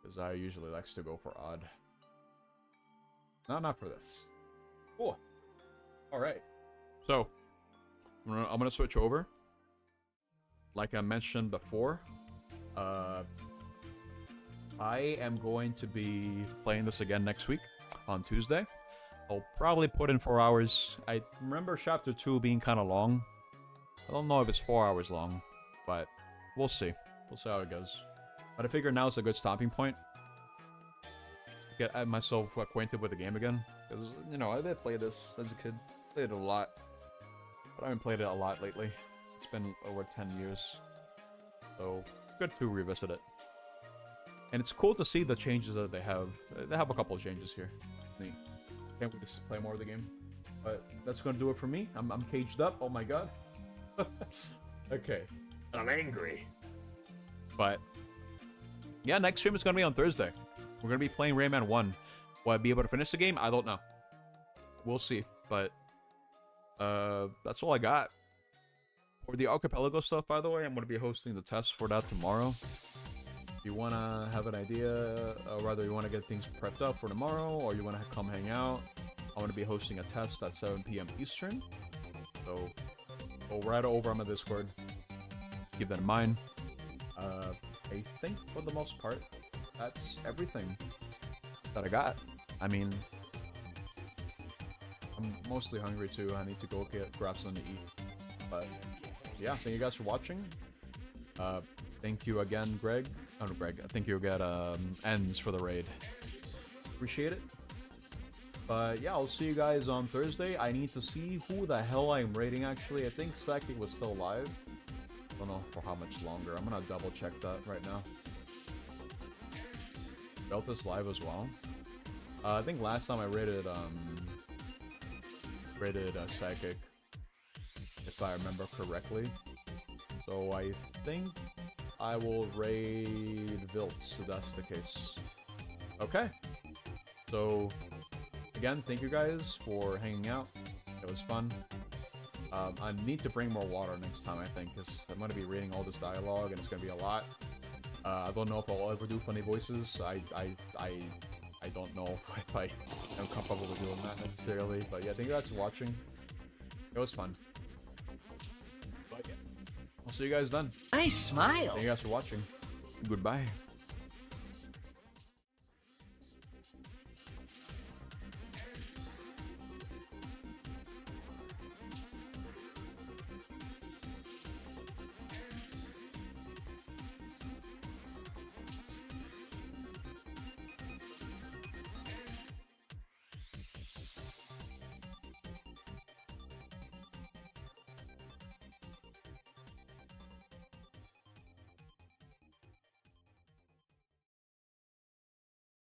Because Zai usually likes to go for odd. No, not for this. Cool. Alright. So, I'm gonna switch over. Like I mentioned before, I am going to be playing this again next week on Tuesday. I'll probably put in 4 hours. I remember Chapter 2 being kind of long. I don't know if it's 4 hours long, but we'll see. We'll see how it goes. But I figure now is a good stopping point to get myself acquainted with the game again. Because, you know, I did play this as a kid. Played it a lot. But I haven't played it a lot lately. It's been over 10 years. So, it's good to revisit it. And it's cool to see the changes that they have. They have a couple of changes here. Neat. Can't wait to play more of the game. But that's going to do it for me. I'm caged up. Oh my god. Okay. I'm angry. But, yeah, next stream is going to be on Thursday. We're going to be playing Rayman 1. Will I be able to finish the game? I don't know. We'll see. But, that's all I got. For the Archipelago stuff, by the way, I'm going to be hosting the test for that tomorrow. If you want to have an idea, or rather you want to get things prepped up for tomorrow, or you want to come hang out, I'm going to be hosting a test at 7 p.m. Eastern. So, go right over on my Discord. Keep that in mind. I think for the most part, that's everything that I got. I mean, I'm mostly hungry too. I need to go grab something to eat. But yeah, thank you guys for watching. Thank you again, Greg. Oh no, Greg. Thank you again, Ends for the raid. Appreciate it. But yeah, I'll see you guys on Thursday. I need to see who the hell I'm raiding actually. I think Saki was still live. I don't know for how much longer. I'm gonna double check that right now. Delta's live as well. I think last time I raided Psychic, if I remember correctly. So I think I will raid Viltz if that's the case. Okay. So again, thank you guys for hanging out. It was fun. I need to bring more water next time, I think, because I'm going to be reading all this dialogue, and it's going to be a lot. I don't know if I'll ever do funny voices. I don't know if I am comfortable with doing that necessarily. But yeah, thank you guys for watching. It was fun. But yeah, I'll see you guys then. Nice smile. Thank you guys for watching. Goodbye.